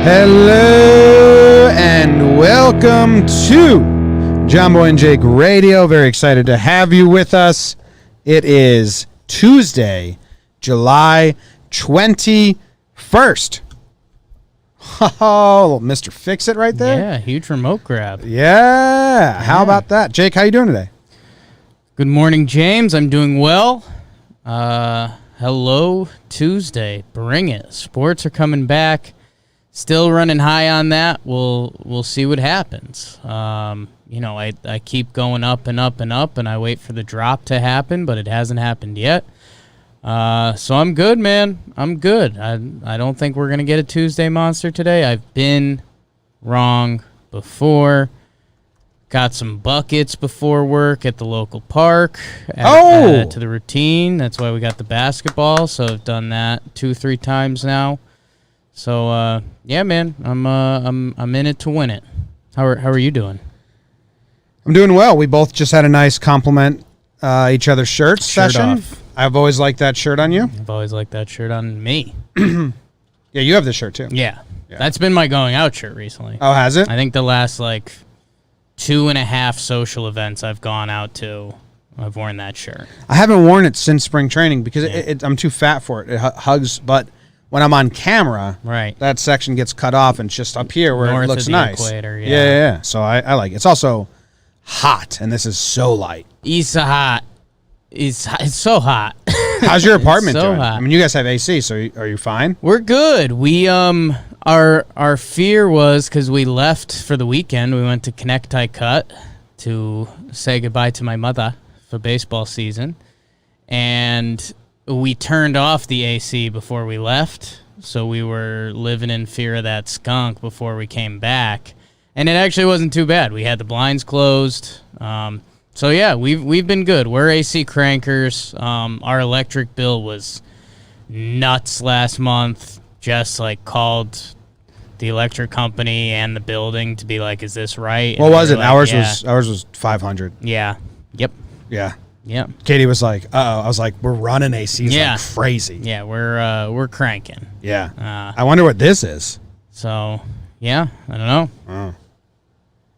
Hello and welcome to John Boy and Jake Radio. Very excited to have you with us. It is Tuesday, July 21st. Oh, Mr. Fix-It right there. Yeah, huge remote grab. Yeah. How about that? Jake, how you doing today? Good morning, James. I'm doing well. Hello, Tuesday. Bring it. Sports are coming back. Still running high on that. We'll see what happens. I keep going up and up and up, and I wait for the drop to happen, but it hasn't happened yet. So I'm good, man. I'm good. I don't think we're going to get a Tuesday monster today. I've been wrong before. Got some buckets before work at the local park. To the routine. That's why we got the basketball. So I've done that 2-3 times now. So yeah, man, I'm in it to win it. How are you doing? I'm doing well. We both just had a nice compliment each other's shirts session. Off. I've always liked that shirt on you. I've always liked that shirt on me. Yeah, you have this shirt too. Yeah. That's been my going out shirt recently. Oh, has it? I think the last 2.5 social events I've gone out to, I've worn that shirt. I haven't worn it since spring training because I'm too fat for it. It hugs, but when I'm on camera, right, that section gets cut off and it's just up here where North it looks of the nice. Equator, Yeah. So I like it. It's also hot, and this is so light. It's hot. It's so hot. How's your apartment so doing? hot. I mean, you guys have AC, so are you fine? We're good. We our fear was because we left for the weekend. We went to Connecticut to say goodbye to my mother for baseball season, and we turned off the AC before we left, so we were living in fear of that skunk before we came back. And it actually wasn't too bad. We had the blinds closed. So yeah, we've been good. We're AC crankers. Our electric bill was nuts last month. Just called the electric company and the building to be like, is this right? What was it? Ours was $500. Yeah. Yep. Yeah. Yep. Katie was like, "Uh-oh." I was like, "We're running ACs like crazy." Yeah, we're cranking. Yeah. I wonder what this is. So, yeah, I don't know. Oh.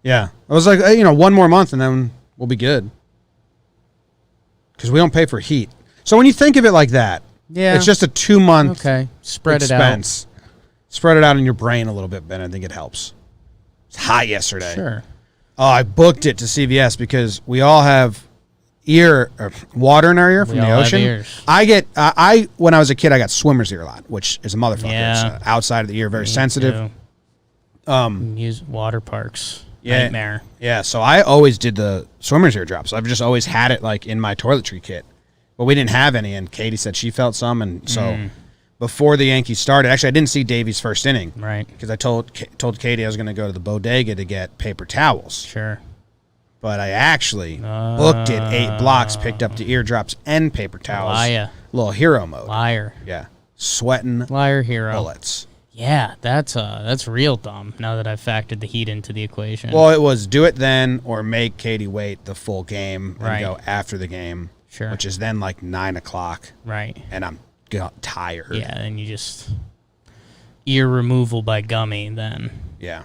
Yeah. I was like, one more month and then we'll be good. Because we don't pay for heat. So when you think of it like that, it's just a 2-month Spread expense. it out. Spread it out in your brain a little bit, Ben. I think it helps. It's hot yesterday. Sure. Oh, I booked it to CVS because we all have water in our ear from the ocean. I when I was a kid, I got swimmer's ear a lot, which is a motherfucker. Yeah. It's outside of the ear, very sensitive. Use water parks. Yeah. Nightmare. Yeah, so I always did the swimmer's ear drops. I've just always had it in my toiletry kit. But we didn't have any, and Katie said she felt some, and so before the Yankees started, actually I didn't see Davey's first inning. Right. Because I told Katie I was going to go to the bodega to get paper towels. Sure. But I actually booked it 8 blocks, picked up the eardrops and paper towels. Liar. Little hero mode. Liar. Yeah. Sweating Liar hero. bullets. Yeah, that's real dumb now that I've factored the heat into the equation. Well, it was do it then or make Katie wait the full game and go after the game. Sure. Which is then 9 o'clock. Right. And I'm tired. Yeah, and you just ear removal by gummy then. Yeah.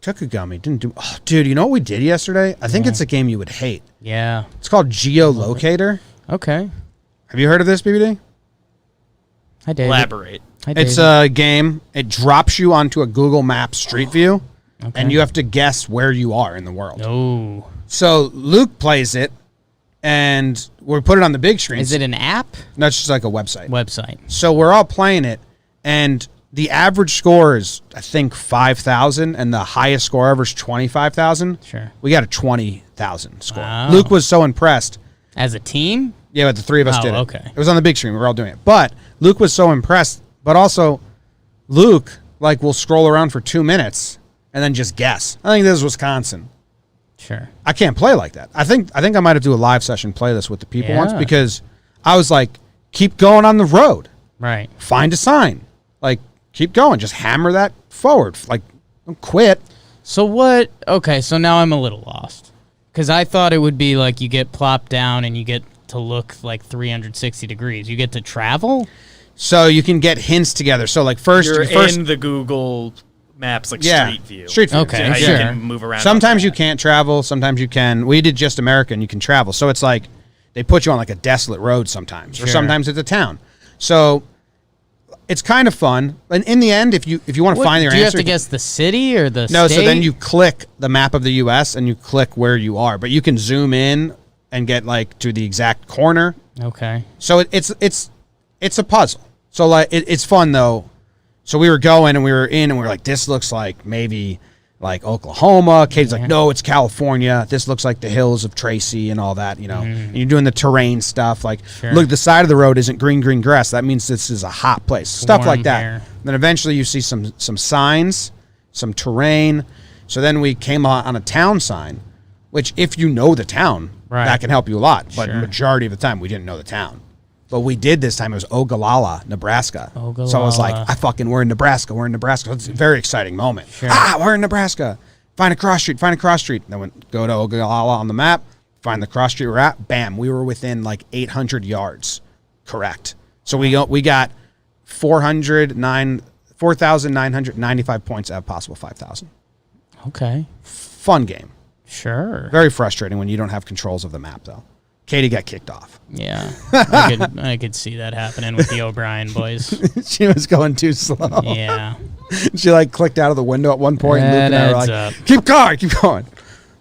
Took a gummy, didn't do. Oh, dude, you know what we did yesterday? I think it's a game you would hate. Yeah. It's called Geolocator. Okay. Have you heard of this, BBD? Hi, David. Elaborate. Hi, David. It's a game. It drops you onto a Google Maps Street View, and you have to guess where you are in the world. Oh. So Luke plays it, and we put it on the big screen. Is it an app? No, it's just like a website. So we're all playing it, and the average score is, I think, 5,000, and the highest score ever is 25,000. Sure. We got a 20,000 score. Wow. Luke was so impressed. As a team? Yeah, but the three of us did it. Okay. It was on the big screen. We were all doing it. But Luke was so impressed. But also, Luke, will scroll around for 2 minutes and then just guess. I think this is Wisconsin. Sure. I can't play like that. I think I might have to do a live session play this with the people once because I was like, keep going on the road. Right. Find a sign. Keep going. Just hammer that forward. Don't quit. So what? Okay, so now I'm a little lost. Because I thought it would be you get plopped down and you get to look 360 degrees. You get to travel? So you can get hints together. So like first, You're in the Google Maps like Street View. Street View. Okay, So sure. you can move around. Sometimes you can't travel. Sometimes you can. We did just America, and you can travel. So it's like they put you on like a desolate road sometimes, or sometimes it's a town. So it's kind of fun. And in the end, if you want to find your answer, do you have to guess the city or the no. state? So then you click the map of the U.S. and you click where you are, but you can zoom in and get like to the exact corner. Okay. So it's a puzzle. So like it's fun though. So we were going and we were in and we were like, this looks like maybe like Oklahoma. Katie's like, no, it's California. This looks like the hills of Tracy and all that, you know. And you're doing the terrain stuff. Like, look, the side of the road isn't green grass. That means this is a hot place. Stuff like that. Warm air. Then eventually you see some signs, some terrain. So then we came on a town sign, which if you know the town, that can help you a lot. But majority of the time we didn't know the town. But we did this time. It was Ogallala, Nebraska. Ogallala. So I was like, we're in Nebraska. We're in Nebraska. It's a very exciting moment. Sure. We're in Nebraska. Find a cross street. Then go to Ogallala on the map. Find the cross street we're at. Bam. We were within like 800 yards. Correct. So we got 4,995 points out of possible 5,000. Okay. Fun game. Sure. Very frustrating when you don't have controls of the map, though. Katie got kicked off. Yeah. I could see that happening with the O'Brien boys. She was going too slow. Yeah. She like clicked out of the window at one point. And Luke and I were like, up. keep going.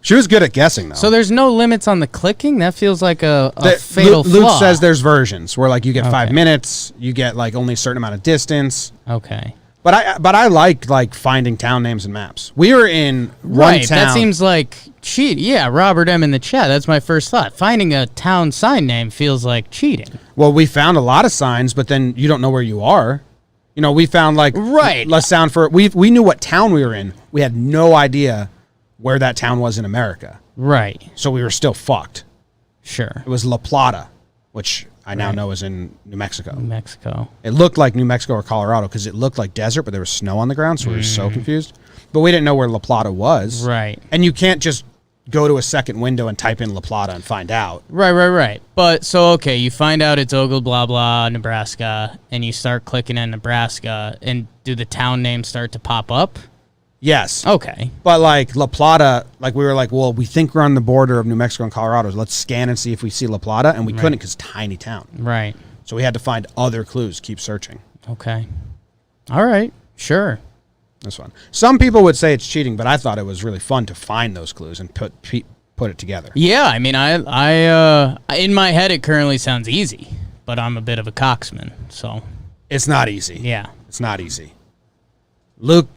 She was good at guessing, though. So there's no limits on the clicking? That feels like a fatal Luke flaw. says there's versions where like you get 5 minutes, you get like only a certain amount of distance. Okay. But I like finding town names and maps. We were in one town. That seems like cheat. Yeah, Robert M in the chat. That's my first thought. Finding a town sign name feels like cheating. Well, we found a lot of signs, but then you don't know where you are. You know, we found like let's sound for we knew what town we were in. We had no idea where that town was in America. Right. So we were still fucked. Sure. It was La Plata, which I now know is in New Mexico. New Mexico. It looked like New Mexico or Colorado because it looked like desert, but there was snow on the ground, so we were so confused. But we didn't know where La Plata was. Right. And you can't just go to a second window and type in La Plata and find out. Right. But, so, okay, you find out it's Ogle, blah, blah, Nebraska, and you start clicking in Nebraska, and do the town names start to pop up? Yes. Okay. But, like, La Plata, like, we were like, well, we think we're on the border of New Mexico and Colorado. So let's scan and see if we see La Plata, and we couldn't because tiny town. Right. So we had to find other clues, keep searching. Okay. All right. Sure. That's fun. Some people would say it's cheating, but I thought it was really fun to find those clues and put it together. Yeah, I mean, I in my head it currently sounds easy, but I'm a bit of a coxman, so It's not easy. yeah. It's not easy. Luke,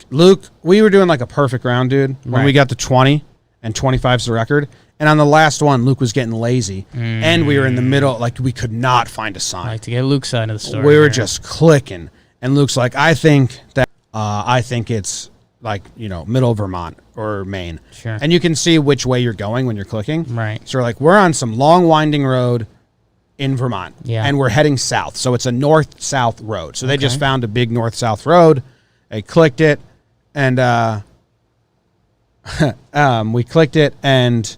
we were doing like a perfect round, dude. When we got to 20 and 25's the record. And on the last one, Luke was getting lazy. And we were in the middle, like we could not find a sign. I like to get Luke's side of the story. We were here. just clicking. And Luke's like, I think it's like, middle Vermont or Maine. Sure. And you can see which way you're going when you're clicking. Right. So we're like, we're on some long winding road in Vermont. Yeah. And we're heading south. So it's a north-south road. So they just found a big north-south road. They clicked it, and we clicked it, and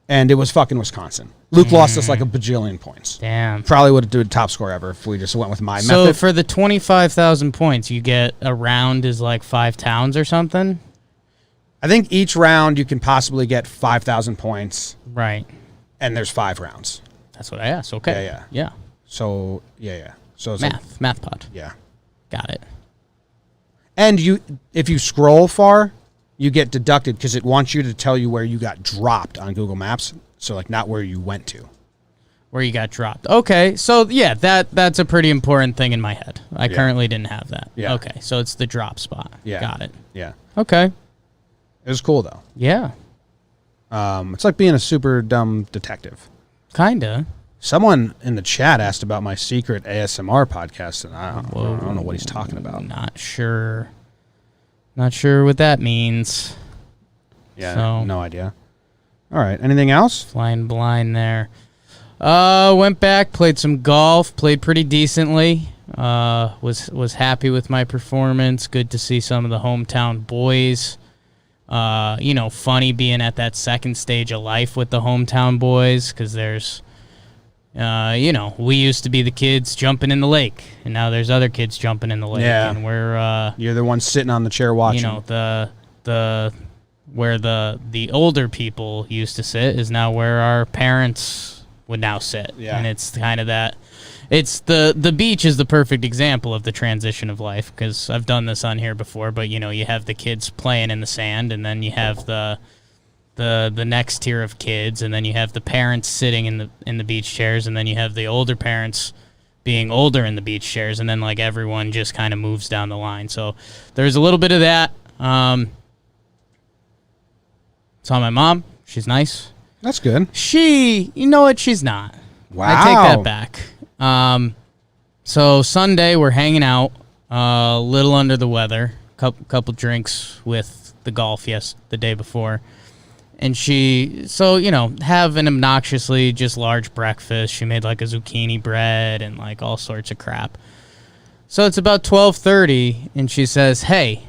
it was fucking Wisconsin. Luke lost us like a bajillion points. Damn. Probably would have done top score ever if we just went with my So method. for the 25,000 points, you get a round is like 5 towns or something? I think each round you can possibly get 5,000 points, Right. and there's 5 rounds. That's what I asked. Okay. Yeah. So, yeah. So it's Math pod. yeah. Got it. And if you scroll far, you get deducted because it wants you to tell you where you got dropped on Google Maps. So, like, not where you went to. Where you got dropped. Okay. So, yeah, that's a pretty important thing in my head. I currently didn't have that. Yeah. Okay. So it's the drop spot. Yeah. Got it. Yeah. Okay. It was cool, though. Yeah. It's like being a super dumb detective. Kinda. Someone in the chat asked about my secret ASMR podcast, and I don't know what he's talking about. Not sure what that means. Yeah, So- no idea. All right, anything else? Flying blind there. Went back, played some golf, played pretty decently. Was happy with my performance. Good to see some of the hometown boys. Funny being at that second stage of life with the hometown boys because there's we used to be the kids jumping in the lake, and now there's other kids jumping in the lake, and we're you're the one sitting on the chair watching. Where the older people used to sit is now where our parents would now sit, and it's kind of that. It's the beach is the perfect example of the transition of life, because I've done this on here before, but you have the kids playing in the sand, and then you have the next tier of kids, and then you have the parents sitting in the beach chairs, and then you have the older parents being older in the beach chairs, and then like everyone just kind of moves down the line. So there's a little bit of that. Saw my mom. She's nice. That's good. You know what? She's not. Wow. I take that back. So Sunday we're hanging out, a little under the weather, couple drinks with the golf the day before. And have an obnoxiously just large breakfast. She made like a zucchini bread and like all sorts of crap. So it's about 12:30 and she says, "Hey,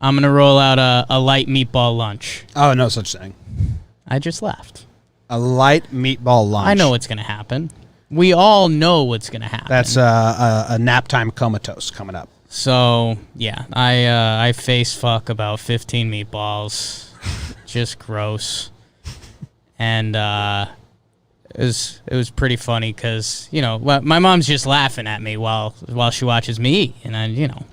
I'm going to roll out a light meatball lunch." Oh, no such thing. I just laughed. A light meatball lunch. I know what's going to happen. We all know what's going to happen. That's a nap time comatose coming up. So, yeah, I face fuck about 15 meatballs. Just gross. And it was pretty funny because, my mom's just laughing at me while she watches me eat. And,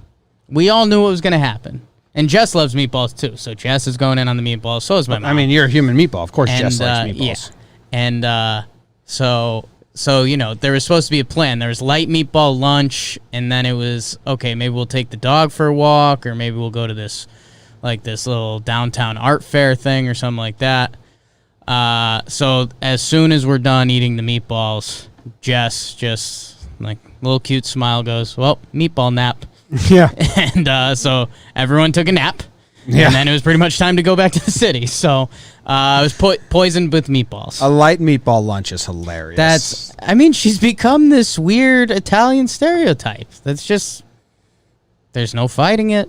we all knew what was going to happen. And Jess loves meatballs, too. So Jess is going in on the meatballs. So is my mom. I mean, you're a human meatball. Of course Jess likes meatballs. Yeah. And so there was supposed to be a plan. There was light meatball lunch, and then it was, okay, maybe we'll take the dog for a walk, or maybe we'll go to this little downtown art fair thing or something like that. So as soon as we're done eating the meatballs, Jess just, like, little cute smile goes, "Well, meatball nap." Yeah. And so everyone took a nap. Yeah. And then it was pretty much time to go back to the city. So I was poisoned with meatballs. A light meatball lunch is hilarious. She's become this weird Italian stereotype. That's just, there's no fighting it.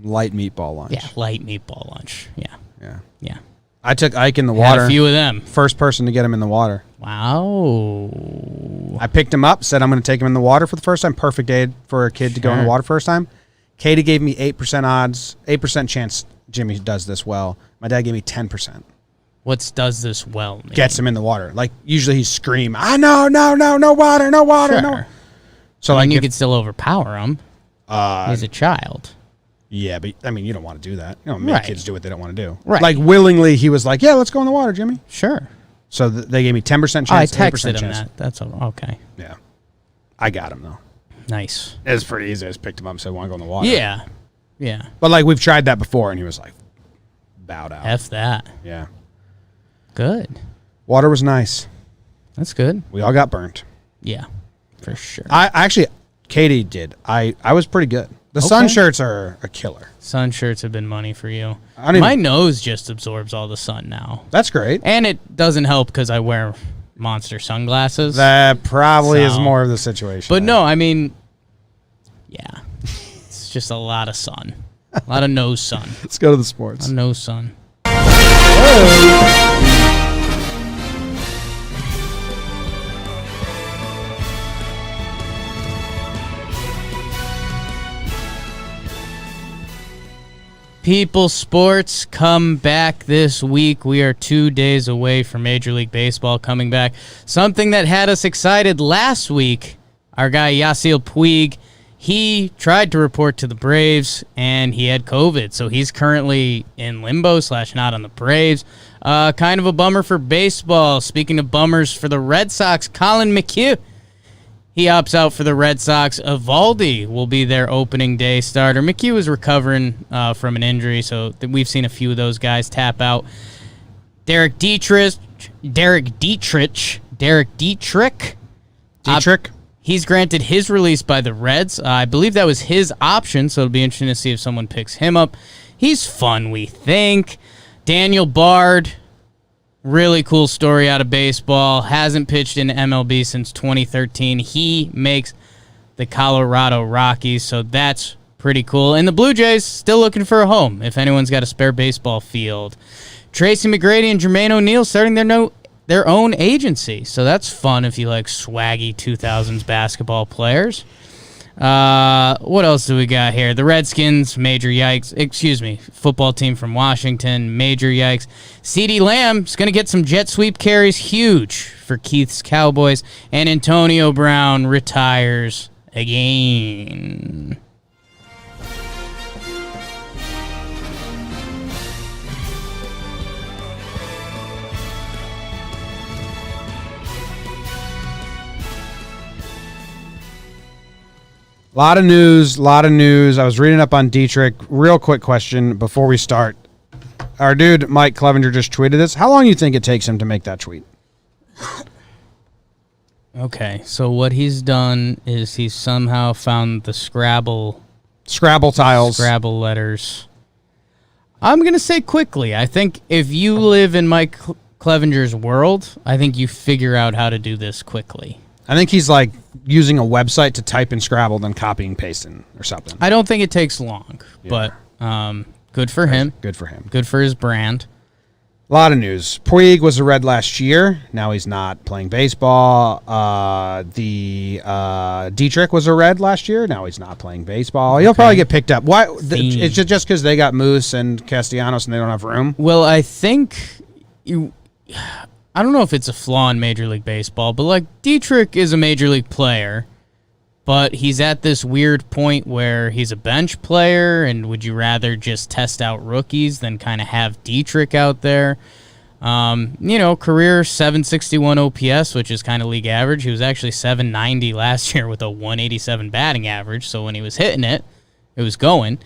Light meatball lunch. Yeah, light meatball lunch. Yeah. Yeah. Yeah. I took Ike in the water. Had a few of them. First person to get him in the water. Wow. I picked him up, said I'm going to take him in the water for the first time. Perfect day for a kid to go in the water first time. Katie gave me 8% odds, 8% chance Jimmy does this well. My dad gave me 10%. What's does this well mean? Gets him in the water. Like, usually he's screaming, no water, Sure. no. So, you could still overpower him. He's a child. Yeah, but, you don't want to do that. Make kids do what they don't want to do. Right. Like, willingly, he was like, yeah, let's go in the water, Jimmy. Sure. So they gave me 10% chance, I texted 8% him chance. that. That's okay. Yeah. I got him, though. Nice. It was pretty easy. I just picked him up and said, want to go in the water? Yeah. Yeah. But, like, we've tried that before, and he was like, bowed out. F that. Yeah. Good. Water was nice. That's good. We all got burnt. Yeah, for sure. Katie did. I was pretty good. The sun shirts are a killer. Sun shirts have been money for you. My nose just absorbs all the sun now. That's great. And it doesn't help because I wear monster sunglasses. That probably is more of the situation. But yeah. It's just a lot of sun. A lot of nose sun. Let's go to the sports. A lot of nose sun. People sports come back this week. We are 2 days away from Major League Baseball coming back. Something that had us excited last week, our guy Yasiel Puig, he tried to report to the Braves and he had COVID. So he's currently in limbo / not on the Braves. Kind of a bummer for baseball. Speaking of bummers for the Red Sox, Colin McHugh, he opts out for the Red Sox. Evaldi will be their opening day starter. McHugh is recovering from an injury, so we've seen a few of those guys tap out. Derek Dietrich. He's granted his release by the Reds. I believe that was his option, so it'll be interesting to see if someone picks him up. He's fun, we think. Daniel Bard. Really cool story out of baseball. Hasn't pitched in MLB since 2013. He makes the Colorado Rockies, so that's pretty cool. And the Blue Jays still looking for a home if anyone's got a spare baseball field. Tracy McGrady and Jermaine O'Neal starting their their own agency. So that's fun if you like swaggy 2000s basketball players. What else do we got here? The Redskins, major yikes. Excuse me, football team from Washington, major yikes. CeeDee Lamb is going to get some jet sweep carries, huge for Keith's Cowboys. And Antonio Brown retires again. Lot of news. I was reading up on Dietrich. Real quick question before we start. Our dude, Mike Clevenger, just tweeted this. How long do you think it takes him to make that tweet? Okay, so what he's done is he's somehow found the Scrabble tiles. Scrabble letters. I'm going to say quickly. I think if you live in Mike Clevenger's world, I think you figure out how to do this quickly. I think he's like using a website to type in Scrabble, then copying, pasting, or something. I don't think it takes long, but good for him. Good for him. Good for his brand. A lot of news. Puig was a Red last year. Now he's not playing baseball. Dietrich was a Red last year. Now he's not playing baseball. He'll probably get picked up. Why? It's just because they got Moose and Castellanos and they don't have room? Well, I think I don't know if it's a flaw in Major League Baseball, but like Dietrich is a Major League player, but he's at this weird point where he's a bench player, and would you rather just test out rookies than kind of have Dietrich out there? Career 761 OPS, which is kind of league average. He was actually 790 last year with a 187 batting average, so when he was hitting it, it was going.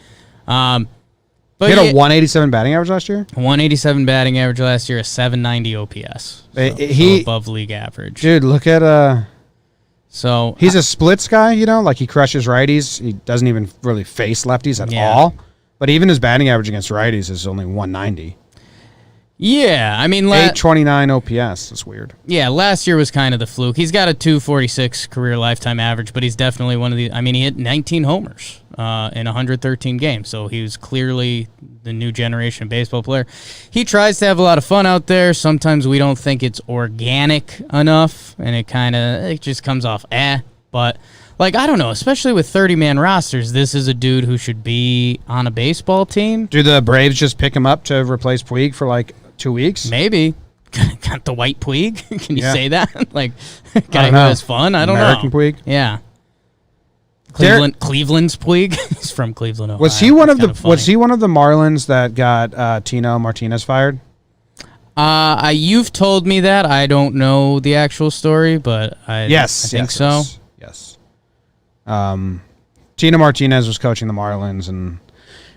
But he had a 187 batting average last year? 187 batting averge last year, a 790 OPS. So above league average. Dude, look at... So he's a splits guy, like he crushes righties. He doesn't even really face lefties at all. But even his batting average against righties is only 190. Yeah, I mean... 829 OPS. That's weird. Yeah, last year was kind of the fluke. He's got a 246 career lifetime average, but he's definitely one of the... I mean, he hit 19 homers in 113 games, so he was clearly the new generation baseball player. He tries to have a lot of fun out there. Sometimes we don't think it's organic enough, and it just comes off But, I don't know, especially with 30-man rosters, this is a dude who should be on a baseball team. Do the Braves just pick him up to replace Puig for, 2 weeks? Maybe. Got the white Puig? Can you say that? Guy who has fun? I don't know. American Puig? Yeah. Cleveland's Puig. He's from Cleveland, Ohio. Was he one of the Marlins that got Tino Martinez fired? You've told me that. I don't know the actual story, but I think so. Yes. Tino Martinez was coaching the Marlins, and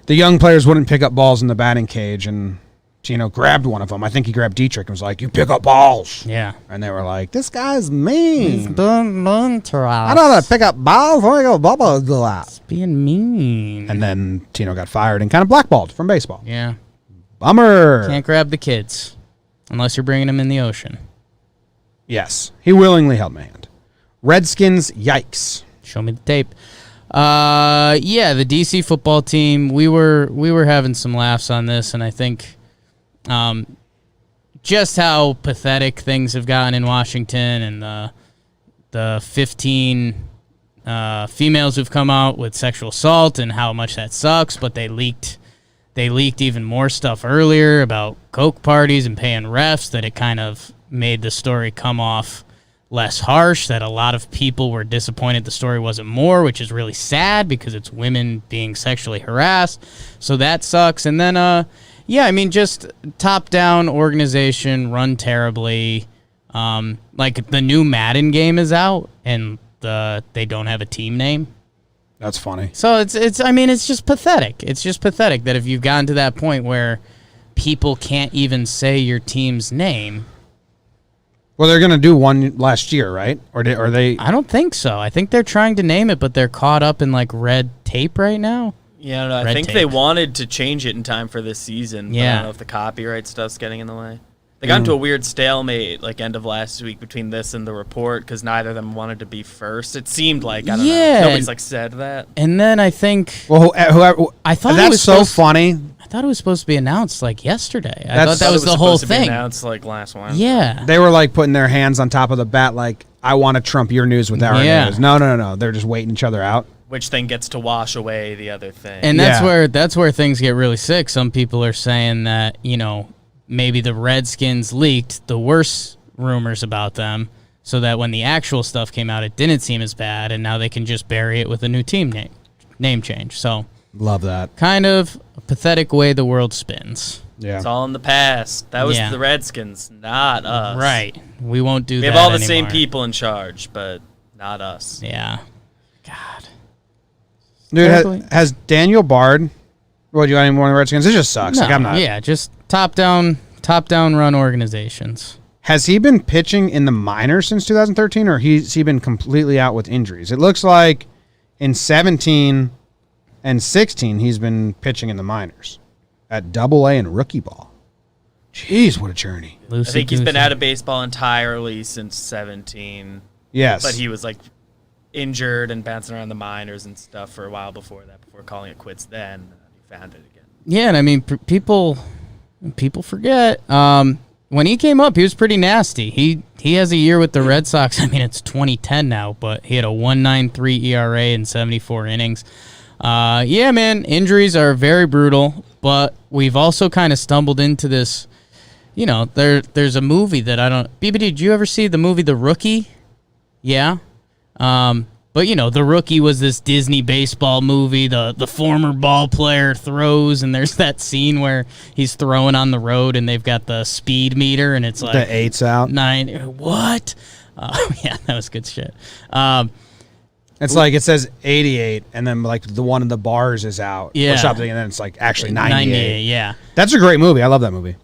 the young players wouldn't pick up balls in the batting cage, and Tino grabbed one of them. I think he grabbed Dietrich and was like, "You pick up balls." Yeah. And they were like, "This guy's mean. He's being mean to us. I don't know how to pick up balls. I go bubble do that." He's being mean. And then Tino got fired and kind of blackballed from baseball. Yeah. Bummer. Can't grab the kids unless you're bringing them in the ocean. Yes. He willingly held my hand. Redskins, yikes. Show me the tape. The DC football team, we were having some laughs on this, and I think just how pathetic things have gotten in Washington, and the 15 females who've come out with sexual assault and how much that sucks, but they leaked even more stuff earlier about coke parties and paying refs, that it kind of made the story come off less harsh, that a lot of people were disappointed the story wasn't more, which is really sad because it's women being sexually harassed. So that sucks. And then, just top-down organization run terribly. The new Madden game is out, and they don't have a team name. That's funny. So it's just pathetic. It's just pathetic that if you've gotten to that point where people can't even say your team's name. Well, they're going to do one last year, right? Or are they? I don't think so. I think they're trying to name it, but they're caught up in red tape right now. Yeah, I think they wanted to change it in time for this season. Yeah. But I don't know if the copyright stuff's getting in the way. They got into a weird stalemate like end of last week between this and the report because neither of them wanted to be first. It seemed like, I don't know. Nobody's like said that. And then I think whoever I thought that's so funny. I thought it was supposed to be announced like yesterday. I thought that was the whole thing. Announced like last Wednesday. Yeah. They were like putting their hands on top of the bat like, I want to trump your news with our news. No. They're just waiting each other out. Which then gets to wash away the other thing. And that's where things get really sick. Some people are saying that, maybe the Redskins leaked the worst rumors about them so that when the actual stuff came out, it didn't seem as bad, and now they can just bury it with a new team name change. So love that. Kind of a pathetic way the world spins. Yeah. It's all in the past. That was the Redskins, not us. Right. We won't do that anymore. We have all the anymore. same people in charge, but not us. Yeah. God. Dude, has Daniel Bard... What, do you want any more on the Redskins? It just sucks. No, like, I'm not. Yeah, just top-down run organizations. Has he been pitching in the minors since 2013, or has he been completely out with injuries? It looks like in 17 and 16, he's been pitching in the minors at Double-A and rookie ball. Jeez, what a journey. I think he's been out of baseball entirely since 17. Yes. But he was, like, injured and bouncing around the minors and stuff for a while before that, before calling it quits then. He found it again. Yeah, and I mean, people forget. When he came up, he was pretty nasty. He has a year with the Red Sox. I mean, it's 2010 now, but he had a 1.93 ERA in 74 innings. Yeah, man, injuries are very brutal, but we've also kind of stumbled into this. There's a movie that I don't. BB, did you ever see the movie The Rookie? Yeah. But, The Rookie was this Disney baseball movie. The former ball player throws, and there's that scene where he's throwing on the road, and they've got the speed meter, and it's like... The 8's out. 9... What? Yeah, that was good shit. It's like it says 88, and then like the one of the bars is out or something, and then it's like actually 98. Yeah. That's a great movie. I love that movie.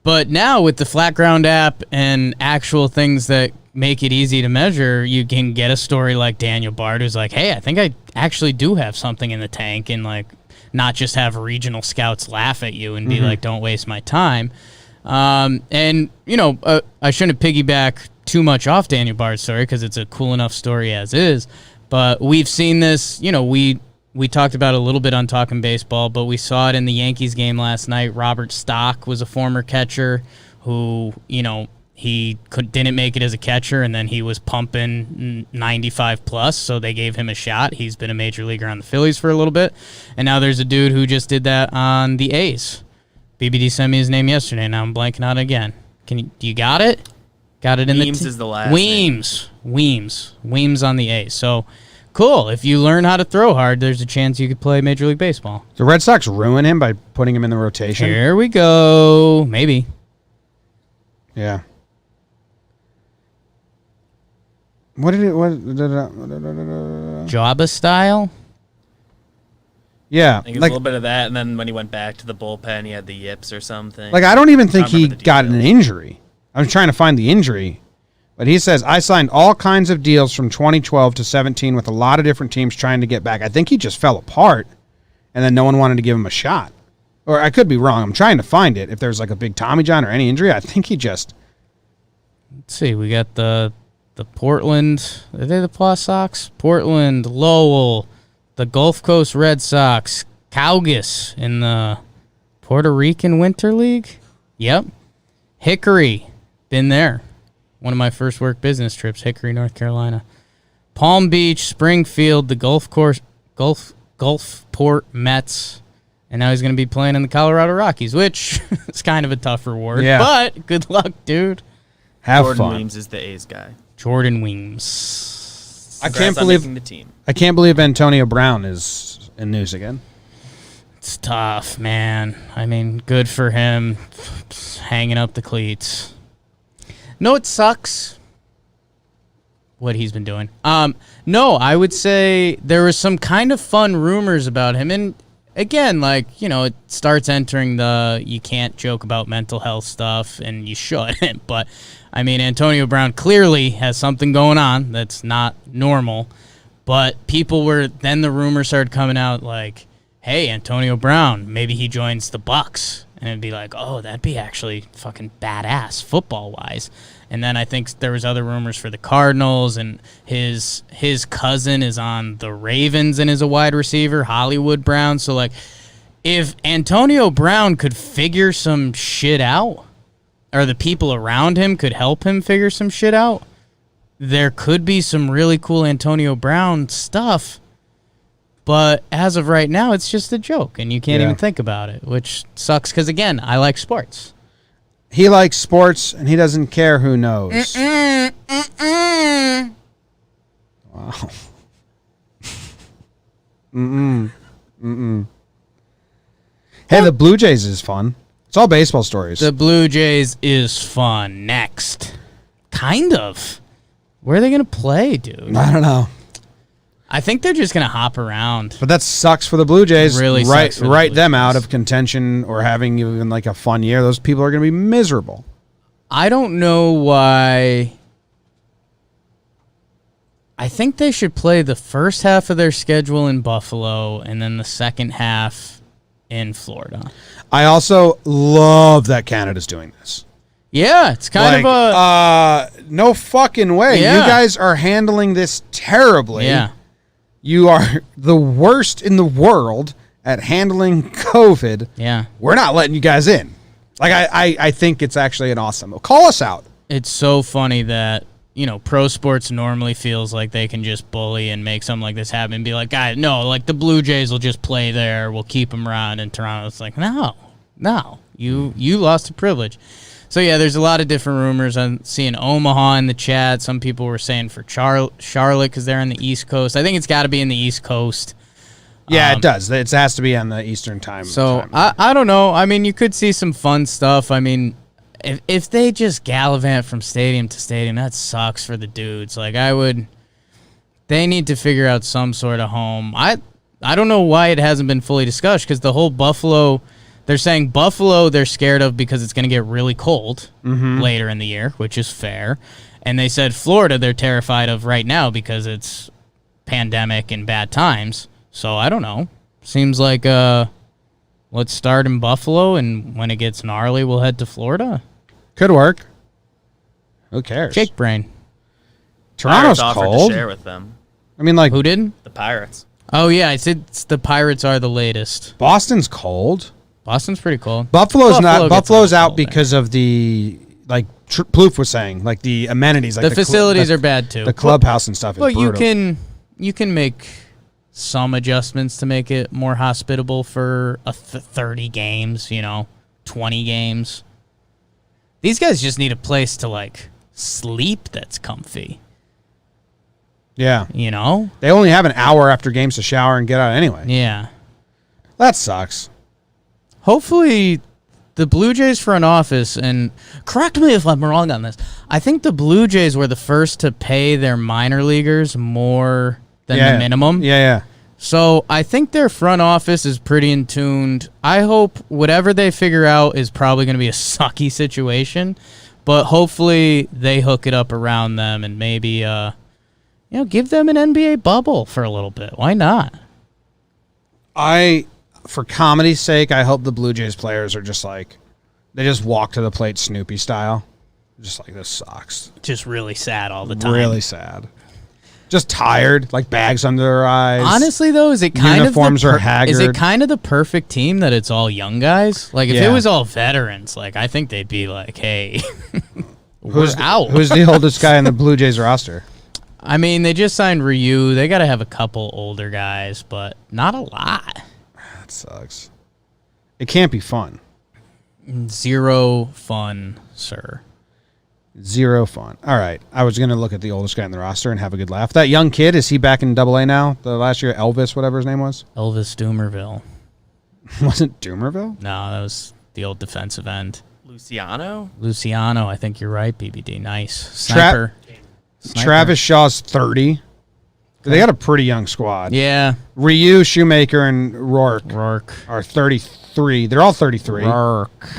But now with the Flat Ground app and actual things that make it easy to measure, you can get a story like Daniel Bard, who's like, hey, I think I actually do have something in the tank, and like not just have regional scouts laugh at you and be like, don't waste my time. I shouldn't piggyback too much off Daniel Bard's story because it's a cool enough story as is, but we've seen this, we talked about it a little bit on Talking Baseball, but we saw it in the Yankees game last night. Robert Stock was a former catcher who, he didn't make it as a catcher, and then he was pumping 95 plus, so they gave him a shot. He's been a major leaguer on the Phillies for a little bit, and now there's a dude who just did that on the A's. BBD sent me his name yesterday, now I'm blanking out again. Do you got it? Got it in Weems is the last Weems. Weems on the A's. So, cool. If you learn how to throw hard, there's a chance you could play Major League Baseball. The Red Sox ruin him by putting him in the rotation. Here we go. Maybe. Yeah. Jabba style? Yeah. I think it's a little bit of that, and then when he went back to the bullpen, he had the yips or something. Like, I don't even think he got an injury. I was trying to find the injury. But he says, I signed all kinds of deals from 2012 to 17 with a lot of different teams trying to get back. I think he just fell apart, and then no one wanted to give him a shot. Or I could be wrong. I'm trying to find it. If there's like a big Tommy John or any injury, I think he just... Let's see. We got the Portland... Are they the Paw Sox? Portland, Lowell, the Gulf Coast Red Sox, Cowgis in the Puerto Rican Winter League. Yep. Hickory. Been there. One of my first work business trips, Hickory, North Carolina. Palm Beach, Springfield, the Gulfport Mets, and now he's going to be playing in the Colorado Rockies, which is kind of a tough reward. Yeah. But good luck, dude. Have Jordan fun. Weems is the A's guy. Jordan Weems. I can't believe Antonio Brown is in news again. It's tough, man. I mean, good for him, hanging up the cleats. No, it sucks what he's been doing. No, I would say there was some kind of fun rumors about him. And again, it starts entering the you can't joke about mental health stuff, and you shouldn't. But, I mean, Antonio Brown clearly has something going on that's not normal. But then the rumors started coming out like, hey, Antonio Brown, maybe he joins the Bucks. And it'd be like, oh, that'd be actually fucking badass football-wise. And then I think there was other rumors for the Cardinals, and his cousin is on the Ravens and is a wide receiver, Hollywood Brown. So, like, if Antonio Brown could figure some shit out, or the people around him could help him figure some shit out, there could be some really cool Antonio Brown stuff. But as of right now, it's just a joke, and you can't even think about it, which sucks because, again, I like sports. He likes sports, and he doesn't care who knows. Wow. Hey, the Blue Jays is fun. It's all baseball stories. The Blue Jays is fun. Next. Kind of. Where are they going to play, dude? I don't know. I think they're just going to hop around. But that sucks for the Blue Jays. Really sucks for the write Blue them Jays. out of contention or having even like a fun year. Those people are going to be miserable. I don't know why. I think they should play the first half of their schedule in Buffalo and then the second half in Florida. I also love that Canada's doing this. Yeah, it's kind of a... no fucking way. Yeah. You guys are handling this terribly. Yeah. You are the worst in the world at handling COVID. Yeah. We're not letting you guys in. Like, I think it's actually an awesome. Call us out. It's so funny that, you know, pro sports normally feels like they can just bully and make something like this happen and be like, guys, no, like the Blue Jays will just play there. We'll keep them around in Toronto. It's like, no, you lost a privilege. So, yeah, there's a lot of different rumors. I'm seeing Omaha in the chat. Some people were saying for Charlotte because they're on the East Coast. I think it's got to be in the East Coast. Yeah, it does. It has to be on the Eastern time. So, I don't know. I mean, you could see some fun stuff. I mean, if they just gallivant from stadium to stadium, that sucks for the dudes. Like, they need to figure out some sort of home. I don't know why it hasn't been fully discussed because the whole Buffalo... They're saying Buffalo they're scared of because it's going to get really cold later in the year, which is fair. And they said Florida they're terrified of right now because it's pandemic and bad times. So I don't know. Seems like let's start in Buffalo, and when it gets gnarly, we'll head to Florida. Could work. Who cares? Jake Brain. Toronto's Pirates offered cold. to share with them. I mean, like, Who didn't? The Pirates. Oh, yeah. I said the Pirates are the latest. Boston's cold. Boston's pretty cold. Buffalo's not. Buffalo gets Buffalo's a little out cold, because of the, like Plouffe was saying, like the amenities, like the facilities are bad too. The clubhouse and stuff is Well, brutal. you can make some adjustments to make it more hospitable for 30 games, 20 games. These guys just need a place to like sleep that's comfy. Yeah. They only have an hour after games to shower and get out anyway. Yeah. That sucks. Hopefully the Blue Jays front office, and correct me if I'm wrong on this, I think the Blue Jays were the first to pay their minor leaguers more than the minimum. Yeah. So I think their front office is pretty in tuned. I hope whatever they figure out is probably going to be a sucky situation, but hopefully they hook it up around them and maybe give them an NBA bubble for a little bit. Why not? For comedy's sake, I hope the Blue Jays players are just like, they just walk to the plate Snoopy style. Just like, this sucks. Just really sad all the time. Really sad. Just tired, like bags under their eyes. Honestly, though, is it kind Uniforms of are haggard. Is it kind of the perfect team that it's all young guys? Like, if it was all veterans, like, I think they'd be like, hey, who's out. Who's the oldest guy in the Blue Jays roster? I mean, they just signed Ryu. They got to have a couple older guys, but not a lot. That sucks. It can't be fun. Zero fun, sir. Zero fun. All right. I was going to look at the oldest guy in the roster and have a good laugh. That young kid, is he back in AA now? The last year, Elvis, whatever his name was? Elvis Doomerville. Wasn't Doomerville? No, that was the old defensive end. Luciano, I think you're right, BBD. Nice. Sniper. Travis Shaw's 30. They got a pretty young squad. Yeah. Ryu, Shoemaker, and Rourke are 33. They're all 33. Rourke.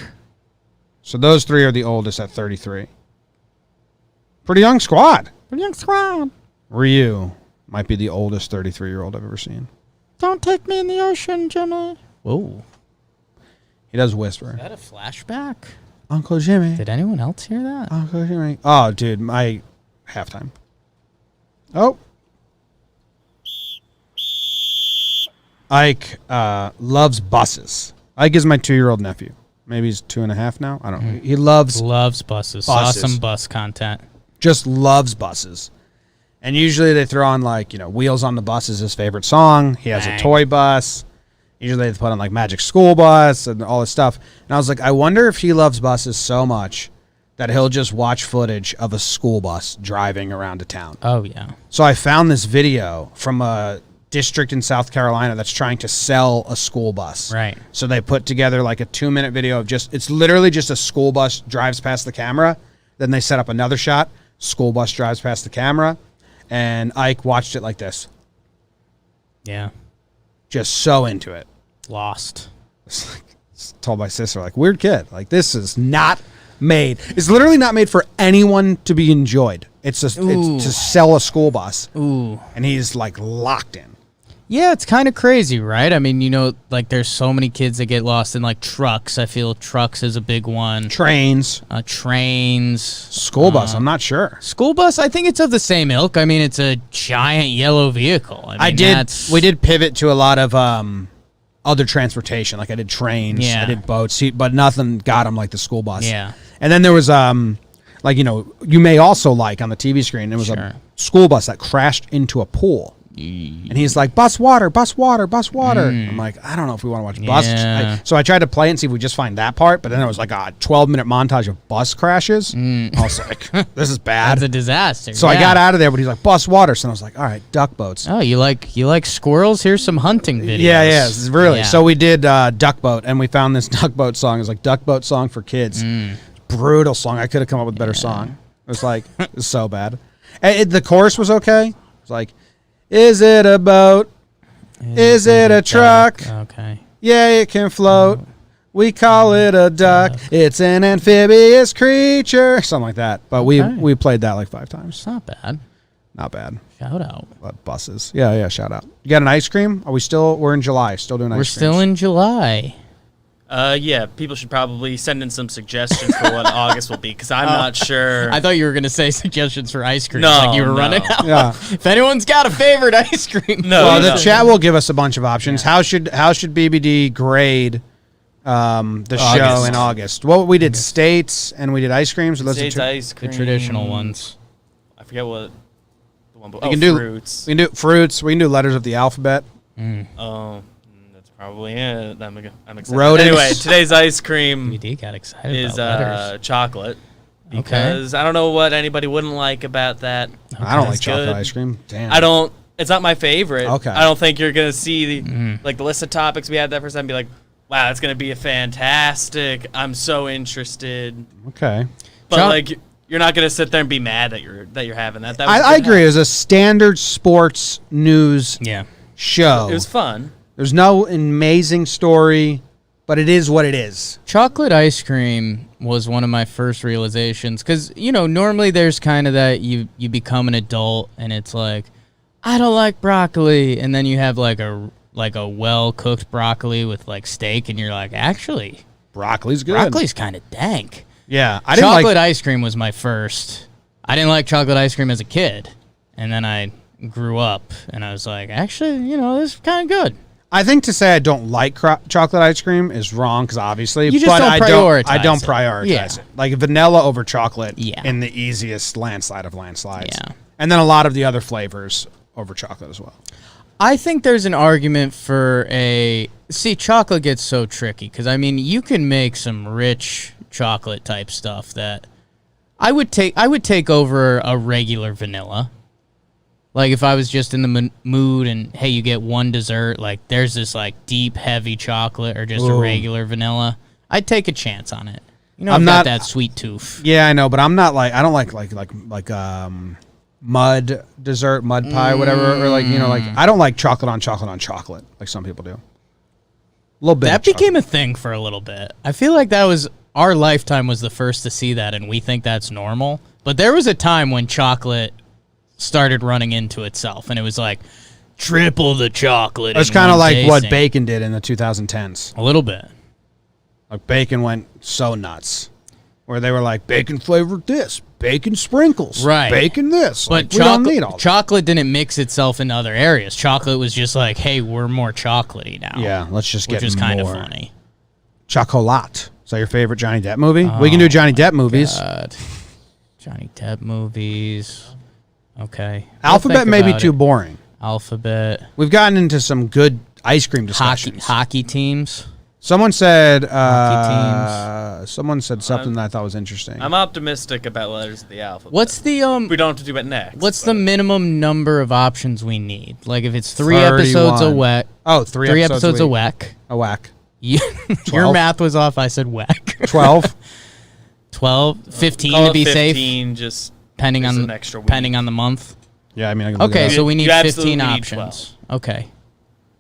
So those three are the oldest at 33. Pretty young squad. Pretty young squad. Ryu might be the oldest 33-year-old I've ever seen. Don't take me in the ocean, Jimmy. Whoa. He does whisper. Is that a flashback? Uncle Jimmy. Did anyone else hear that? Uncle Jimmy. Oh, dude, my halftime. Oh. Ike loves buses. Ike is my 2-year-old nephew. Maybe he's 2.5 now. I don't know. He loves buses. Saw some bus content. Just loves buses. And usually they throw on, like, Wheels on the Bus is his favorite song. He has a toy bus. Usually they put on, like, Magic School Bus and all this stuff. And I was like, I wonder if he loves buses so much that he'll just watch footage of a school bus driving around a town. Oh, yeah. So I found this video from a district in South Carolina that's trying to sell a school bus. Right. So they put together, like, a 2-minute video of it's literally just a school bus drives past the camera. Then they set up another shot. School bus drives past the camera. And Ike watched it like this. Yeah. Just so into it. Lost. Told my sister, like, weird kid. Like, this is not made. It's literally not made for anyone to be enjoyed. It's to sell a school bus. Ooh. And he's, like, locked in. Yeah, it's kind of crazy, right? I mean, like, there's so many kids that get lost in, like, trucks. I feel trucks is a big one. Trains. Trains. School bus, I'm not sure. School bus, I think it's of the same ilk. I mean, it's a giant yellow vehicle. I mean, we did pivot to a lot of other transportation. Like, I did trains. Yeah. I did boats. But nothing got him like the school bus. Yeah. And then there was, you may also like on the TV screen, there was a school bus that crashed into a pool. And he's like, bus water, bus water, bus water. I'm like, I don't know if we want to watch bus. So I tried to play it and see if we just find that part. But then it was like a 12-minute montage of bus crashes. I was like, this is bad. That's a disaster. So I got out of there, but he's like, bus water. So I was like, all right, duck boats. Oh, you like squirrels? Here's some hunting videos. Yeah, really. Yeah. So we did duck boat, and we found this duck boat song. It was like duck boat song for kids. Brutal song. I could have come up with a better song. It was like, it was so bad. The chorus was okay. It was like, is it a boat? Is it a truck? Okay. Yeah, it can float. We call it a duck. It's an amphibious creature. Something like that. But we played that like 5 times. It's not bad. Not bad. Shout out. But buses. Yeah, shout out. You got an ice cream? We're in July. Still doing ice cream. We're still in July. Yeah, people should probably send in some suggestions for what August will be, because I'm not sure. I thought you were going to say suggestions for ice cream. No, like you were running out. Yeah. If anyone's got a favorite ice cream. The chat will give us a bunch of options. Yeah. How should BBD grade the show in August? Well, we did states and we did ice creams. So States ice cream. The traditional ones. I forget what the one. We can do fruits. We can do fruits. We can do letters of the alphabet. Oh. Probably it. I'm excited. Rodents. Anyway, today's ice cream BD got excited is about chocolate, because I don't know what anybody wouldn't like about that. Okay. I don't like chocolate ice cream. Damn. I don't. It's not my favorite. Okay. I don't think you're gonna see the list of topics we had that first time and be like, wow, it's gonna be a fantastic. I'm so interested. Okay. But you're not gonna sit there and be mad that you're having that. I agree. It was a standard sports news show. It was fun. There's no amazing story, but it is what it is. Chocolate ice cream was one of my first realizations, because, normally there's kind of that you become an adult and it's like, I don't like broccoli. And then you have like a well-cooked broccoli with like steak and you're like, actually, broccoli's good. Broccoli's kind of dank. Yeah. Chocolate ice cream was my first. I didn't like chocolate ice cream as a kid. And then I grew up and I was like, actually, this is kind of good. I think to say I don't like chocolate ice cream is wrong, because obviously, you just but don't prioritize I don't prioritize it. Like vanilla over chocolate in the easiest landslide of landslides. Yeah. And then a lot of the other flavors over chocolate as well. I think there's an argument for chocolate gets so tricky, because you can make some rich chocolate type stuff that I would take over a regular vanilla. Like, if I was just in the mood and, hey, you get one dessert, like, there's this, like, deep, heavy chocolate or just a regular vanilla, I'd take a chance on it. I've got that sweet tooth. Yeah, I know, but I'm not like, I don't like mud dessert, mud pie, whatever, or I don't like chocolate on chocolate, like some people do. A little bit. That became a thing for a little bit. I feel like our lifetime was the first to see that, and we think that's normal. But there was a time when chocolate started running into itself, and it was like, triple the chocolate. It's kind of like what Bacon did in the 2010s. A little bit. Like Bacon went so nuts, where they were like, bacon flavored this, bacon sprinkles, right? Bacon this. But like, we don't need all that. Chocolate didn't mix itself in other areas. Chocolate was just like, hey, we're more chocolatey now. Yeah, let's just get more. Which is kind of funny. Chocolat. Is that your favorite Johnny Depp movie? We can do Johnny Depp movies. God. Johnny Depp movies. Okay. Alphabet may be too boring. Alphabet. We've gotten into some good ice cream discussions. Hockey teams. Someone said Hockey teams. Someone said something that I thought was interesting. I'm optimistic about letters of the alphabet. What's the We don't have to do it next. What's the minimum number of options we need? Like if it's 3 episodes a week. Oh, three episodes a week. A whack. Your math was off. I said whack. 12. 12, 15 Call to be 15, safe. just depending on an extra week. depending on the month. Yeah, I mean, I can look okay, it up. so we need You absolutely 15 need options. Okay.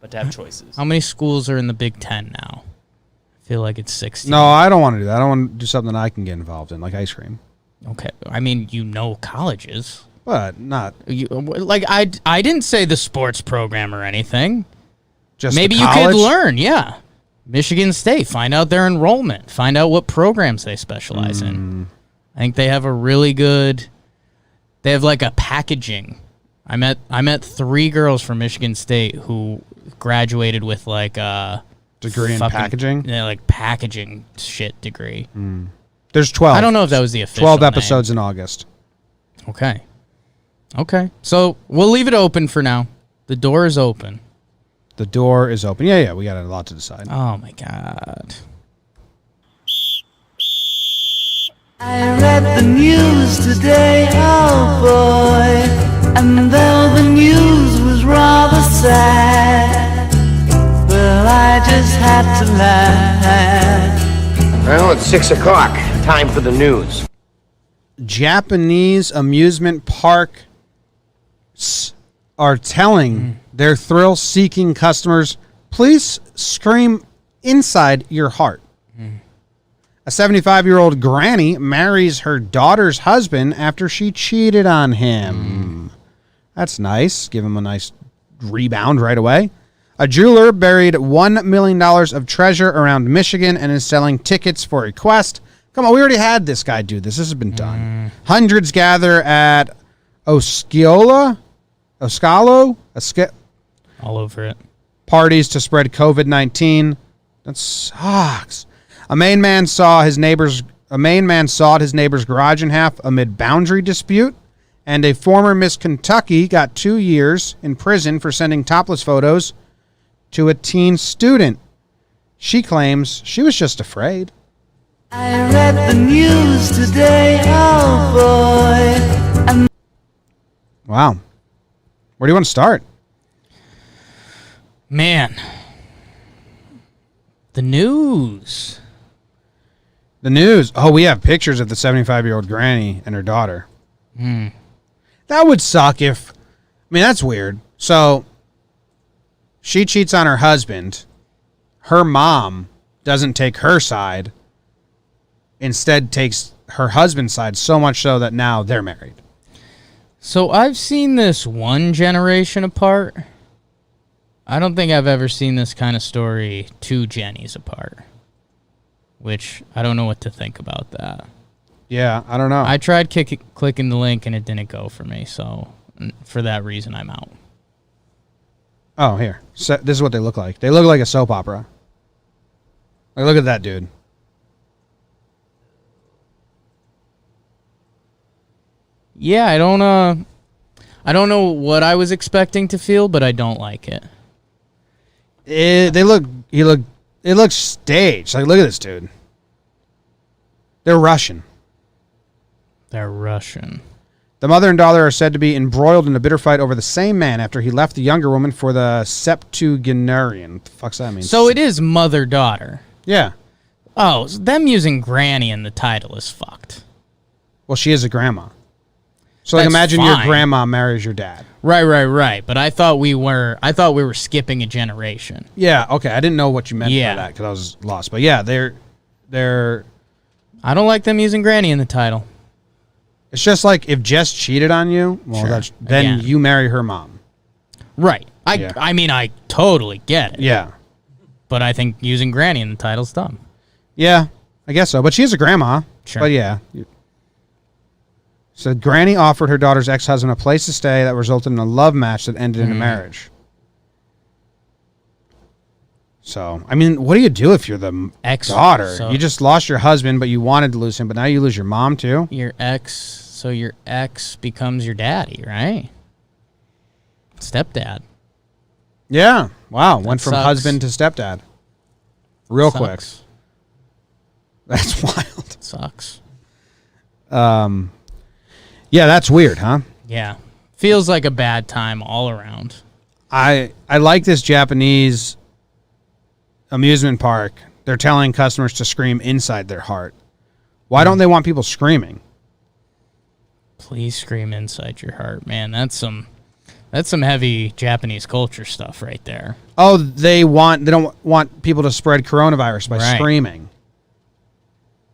But to have choices. How many schools are in the Big Ten now? I feel like it's 16. No, I don't want to do that. I don't want to do something I can get involved in, like ice cream. Okay. I mean, colleges. But not I didn't say the sports program or anything. just Maybe the you college. could learn, yeah. Michigan State, find out their enrollment, find out what programs they specialize in. I think they have a really good. They have like a packaging. I met 3 girls from Michigan State who graduated with like a degree in packaging. Yeah, like packaging shit degree. There's 12. I don't know if that was the official 12 name. episodes in August. Okay. So we'll leave it open for now. The door is open. The door is open. Yeah, we got a lot to decide. Oh my God. I read the news today, oh boy, and though the news was rather sad, well, I just had to laugh. Well, it's 6 o'clock. Time for the news. Japanese amusement parks are telling their thrill-seeking customers, please scream inside your heart. A 75-year-old granny marries her daughter's husband after she cheated on him. That's nice. Give him a nice rebound right away. A jeweler buried $1 million of treasure around Michigan and is selling tickets for a quest. Come on, we already had this guy do this. This has been done. Hundreds gather at Oscalo All over it. parties to spread COVID-19. That sucks. A Maine man sawed his neighbor's garage in half amid boundary dispute, and a former Miss Kentucky got 2 years in prison for sending topless photos to a teen student. She claims she was just afraid. I read the news today, oh boy, and Wow. Where do you want to start? Man. The news. The news. Oh, we have pictures of the 75-year-old granny and her daughter. That would suck if... I mean, that's weird. So, she cheats on her husband. Her mom doesn't take her side. Instead, takes her husband's side, so much so that now they're married. So I've seen this one generation apart. I don't think I've ever seen this kind of story 2 Jennies apart. Which, I don't know what to think about that. Yeah, I don't know. I tried clicking the link and it didn't go for me, so for that reason I'm out. Oh, here. So, this is what they look like. They look like a soap opera. Like, look at that dude. Yeah, I don't know what I was expecting to feel, but I don't like it. It looks staged. Like, look at this dude. They're Russian. They're Russian. The mother and daughter are said to be embroiled in a bitter fight over the same man after he left the younger woman for the septuagenarian. What the fuck's that mean? So it is mother-daughter. Yeah. Oh, so them using granny in the title is fucked. Well, she is a grandma. So, like, That's imagine your fine. grandma marries your dad. Right. But I thought we were skipping a generation. Yeah, okay. I didn't know what you meant Yeah. by that because I was lost. But yeah, they're. I don't like them using granny in the title. It's just like if Jess cheated on you, well, Sure. then Again. you marry her mom. Right. I mean, I totally get it. Yeah. But I think using granny in the title's dumb. Yeah, I guess so. But she is a grandma. Sure. But yeah. So Granny offered her daughter's ex-husband a place to stay that resulted in a love match that ended in a marriage. So, I mean, what do you do if you're the daughter? So you just lost your husband, but you wanted to lose him, but now you lose your mom too? your ex becomes your daddy, right? Stepdad. Yeah. Wow. Went from sucks. husband to stepdad. Real Sucks. quick. That's wild. Sucks. Yeah, that's weird, huh? Yeah. Feels like a bad time all around. I like this Japanese amusement park. They're telling customers to scream inside their heart. Why don't they want people screaming? Please scream inside your heart, man. That's some heavy Japanese culture stuff right there. Oh, they don't want people to spread coronavirus by screaming.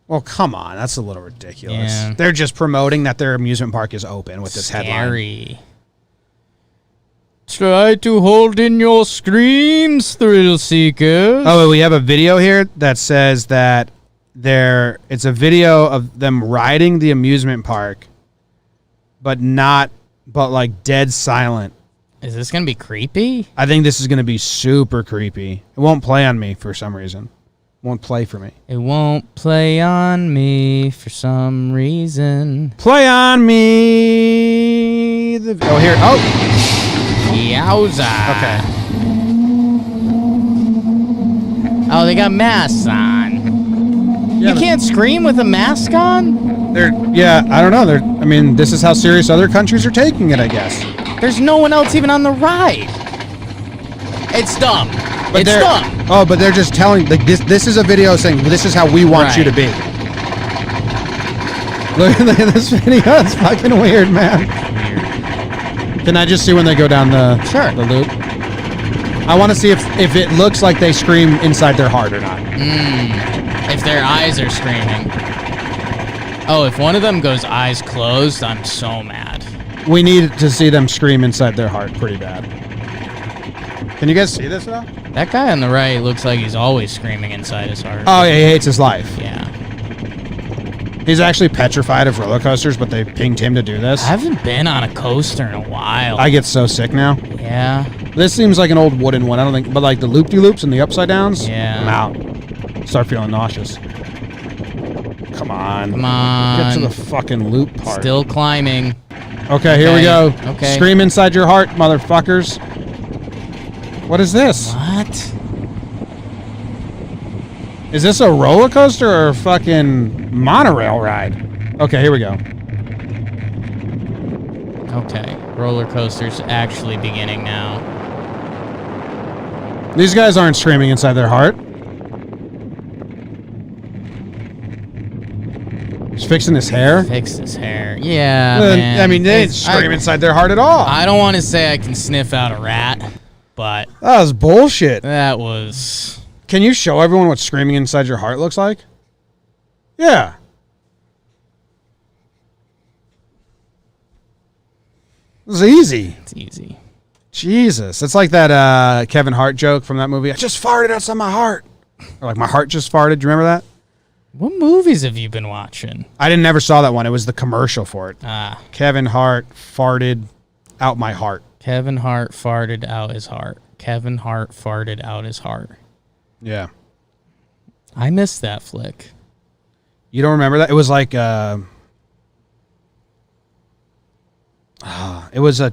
Well, come on, that's a little ridiculous. Yeah. They're just promoting that their amusement park is open with this headline. Scary. Try to hold in your screams, thrill seekers. Oh, we have a video here that says that it's a video of them riding the amusement park, but like dead silent. Is this gonna be creepy? I think this is going to be super creepy. It won't play on me for some reason. Won't play for me. It won't play on me for some reason. Play on me. Oh, here. Oh. Yowza. Okay. Oh, they got masks on. You can't scream with a mask on? I don't know. This is how serious other countries are taking it, I guess. There's no one else even on the ride. It's dumb. It's dumb. Oh, but they're just telling, like, this is a video saying, this is how we want you to be. Look at this video. It's fucking weird, man. Can I just see when they go down the loop? I want to see if it looks like they scream inside their heart or not. If their eyes are screaming. Oh, if one of them goes eyes closed, I'm so mad. We need to see them scream inside their heart pretty bad. Can you guys see this at all? That guy on the right looks like he's always screaming inside his heart. Oh, yeah, he hates his life. Yeah. He's actually petrified of roller coasters, but they pinged him to do this. I haven't been on a coaster in a while. I get so sick now. Yeah. This seems like an old wooden one. I don't think, but like the loop-de-loops and the upside-downs, Yeah. I'm out. Start feeling nauseous. Come on. Come on. Get to the fucking loop part. Still climbing. Okay, here we go. Okay. Scream inside your heart, motherfuckers. What is this? What? Is this a roller coaster or a fucking monorail ride? Okay, here we go. Okay. Roller coaster's actually beginning now. These guys aren't screaming inside their heart. He's fixing his hair. Fixed his hair. Yeah, man. I mean, they didn't scream inside their heart at all. I don't want to say I can sniff out a rat, but That was bullshit. that was... Can you show everyone what screaming inside your heart looks like? Yeah. It was easy. It's easy. Jesus. It's like that Kevin Hart joke from that movie. I just farted outside my heart. Or like, my heart just farted. Do you remember that? What movies have you been watching? I never saw that one. It was the commercial for it. Ah. Kevin Hart farted out my heart. Kevin Hart farted out his heart. Kevin Hart farted out his heart. Yeah. I missed that flick. You don't remember that? It was like, it was a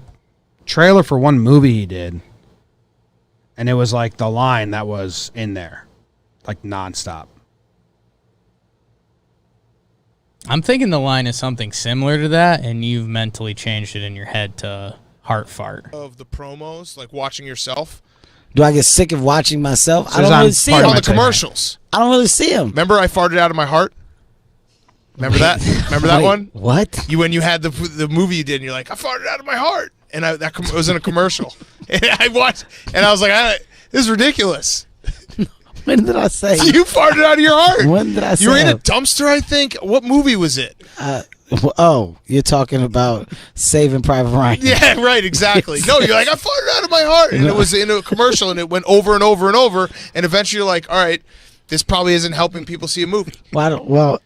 trailer for one movie he did. And it was like the line that was in there. Like nonstop. I'm thinking the line is something similar to that, and you've mentally changed it in your head to heart fart. Of the promos, like watching yourself. Do I get sick of watching myself? So I don't really see part them. of On the commercials. I don't really see them. Remember I farted out of my heart? Remember that? Remember that Wait, one? What? When you had the movie you did, and you're like, I farted out of my heart. And that was in a commercial. And I watched, and I was like, this is ridiculous. When did I say? You farted out of your heart. When did I say? You were in a that? dumpster, I think. What movie was it? Oh, you're talking about Saving Private Ryan. Yeah, right, exactly. No, you're like, I farted out of my heart. And it was in a commercial, and it went over and over and over. And eventually you're like, all right, this probably isn't helping people see a movie. I don't know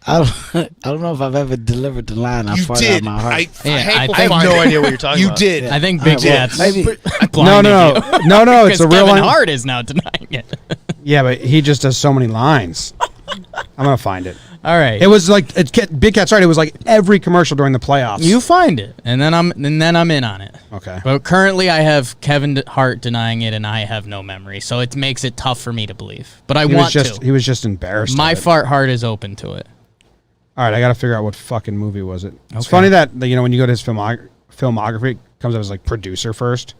if I've ever delivered the line. I You farted out did. of my heart. I have no idea what you're talking You about. did. I think Big Cat's Maybe. blinded No. you. No, it's Because a real Kevin line. Hart is now denying it. Yeah, but he just does so many lines. I'm gonna find it. All right. It was like Big Cat's right. It was like every commercial during the playoffs. You find it, and then I'm in on it. Okay? But currently, I have Kevin Hart denying it, and I have no memory, so it makes it tough for me to believe. But I want to. He was just embarrassed. My of it. fart heart is open to it. All right, I got to figure out what fucking movie was it. It's Okay. funny that when you go to his filmography, it comes up as like producer first.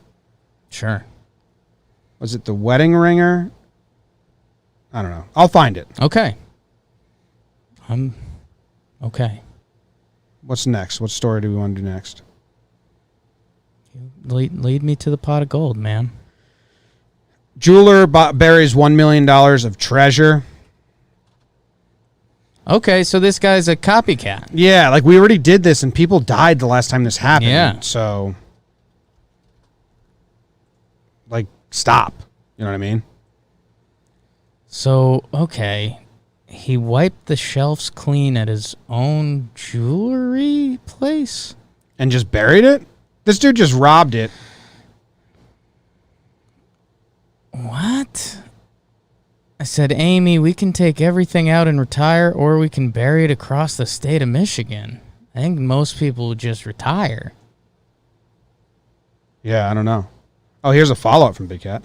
Sure. Was it The Wedding Ringer? I don't know. I'll find it. Okay. Okay. What's next? What story do we want to do next? Lead me to the pot of gold, man. Jeweler buries $1 million of treasure. Okay, so this guy's a copycat. Yeah, like we already did this, and people died the last time this happened. Yeah. So, like, stop. You know what I mean? So, okay. He wiped the shelves clean at his own jewelry place? And just buried it? This dude just robbed it. What? I said, Amy, we can take everything out and retire, or we can bury it across the state of Michigan. I think most people would just retire. Yeah, I don't know. Oh, here's a follow-up from Big Cat.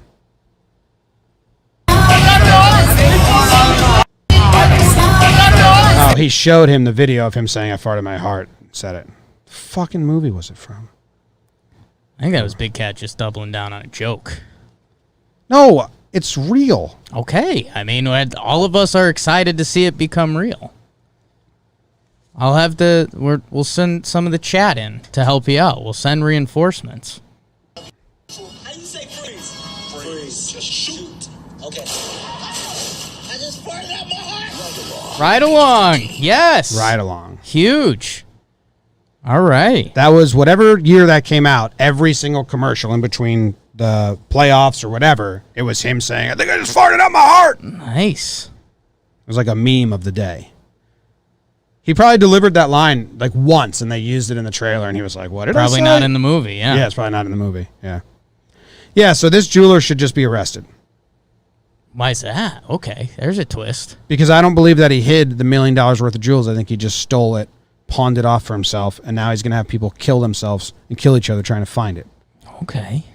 Oh, he showed him the video of him saying, I farted my heart. Said it. The fucking movie was it from? I think that was Big Cat just doubling down on a joke. No, it's real. Okay, I mean, all of us are excited to see it become real. We'll send some of the chat in to help you out. We'll send reinforcements. How you say freeze? Freeze. Just shoot. Okay. I just farted out my heart. Right along. Yes. Right along. Huge. All right. That was whatever year that came out, every single commercial in between the playoffs or whatever, it was him saying, I think I just farted out my heart. It Nice. was like a meme of the day. He probably delivered that line like once, and they used it in the trailer, and he was like, what did I Probably say? not in the movie, yeah. Yeah, it's probably not in the movie. Yeah. Yeah, so this jeweler should just be arrested. Why is that? Okay, there's a twist. Because I don't believe that he hid the $1 million worth of jewels. I think he just stole it, pawned it off for himself, and now he's going to have people kill themselves and kill each other trying to find it. Okay.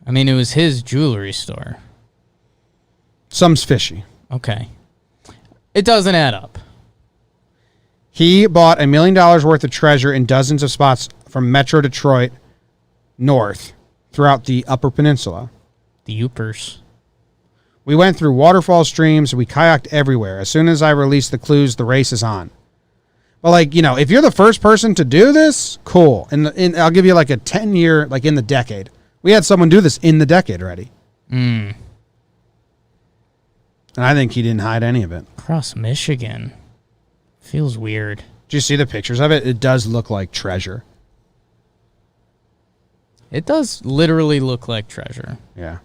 I mean, it was his jewelry store. Some's fishy. Okay. It doesn't add up. He bought $1 million worth of treasure in dozens of spots from Metro Detroit north throughout the Upper Peninsula. The Yoopers. We went through waterfall streams. We kayaked everywhere. As soon as I released the clues, the race is on. But, like, if you're the first person to do this, cool. And I'll give you, like, a 10-year, like, in the decade. We had someone do this in the decade already. And I think he didn't hide any of it. Across Michigan. Feels weird. Did you see the pictures of it? It does look like treasure. It does literally look like treasure. Yeah.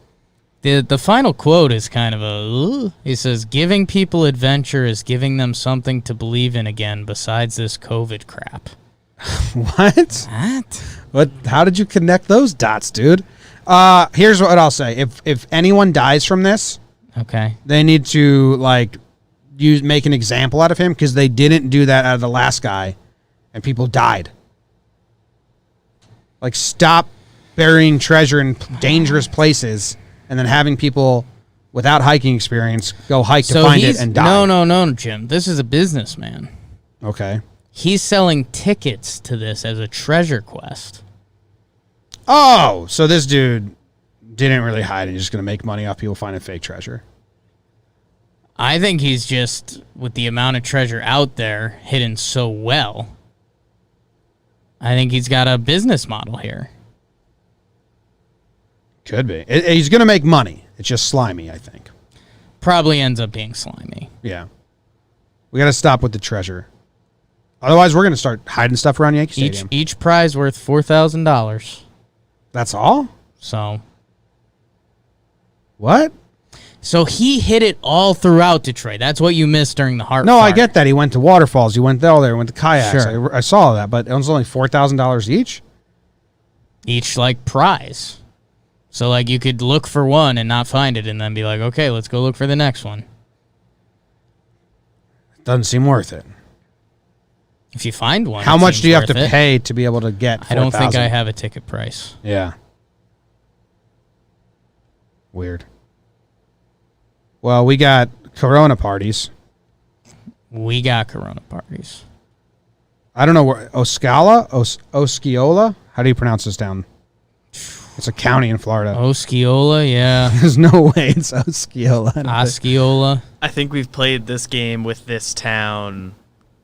The final quote is kind of a... He says, giving people adventure is giving them something to believe in again besides this COVID crap. What? What? How did you connect those dots, dude? Here's what I'll say. If anyone dies from this, Okay. they need to, like, make an example out of him, because they didn't do that out of the last guy, and people died. Like, stop burying treasure in dangerous places and then having people without hiking experience go hike to find it and die. No, Jim. This is a businessman. Okay. He's selling tickets to this as a treasure quest. Oh, so this dude didn't really hide and just going to make money off people finding fake treasure. I think he's just, with the amount of treasure out there, hidden so well. I think he's got a business model here. Could be. He's going to make money. It's just slimy, I think. Probably ends up being slimy. Yeah. We got to stop with the treasure. Otherwise, we're going to start hiding stuff around Yankee Stadium. Each prize worth $4,000. That's all? So. What? So he hit it all throughout Detroit. That's what you missed during the Hart No, Fire. I get that. He went to waterfalls. He went there. He went to kayaks. Sure. I saw that, but it was only $4,000 each? Each, like, prize. So, like, you could look for one and not find it and then be like, okay, let's go look for the next one. Doesn't seem worth it. If you find one, How it much seems do you have worth to it. pay to be able to get 4,000? I don't think I have a ticket price. Yeah. Weird. Well, we got Corona parties. We got Corona parties. I don't know where Osceola? How do you pronounce this down? It's a county in Florida. Osceola, yeah. There's no way it's Osceola. Osceola. I think we've played this game with this town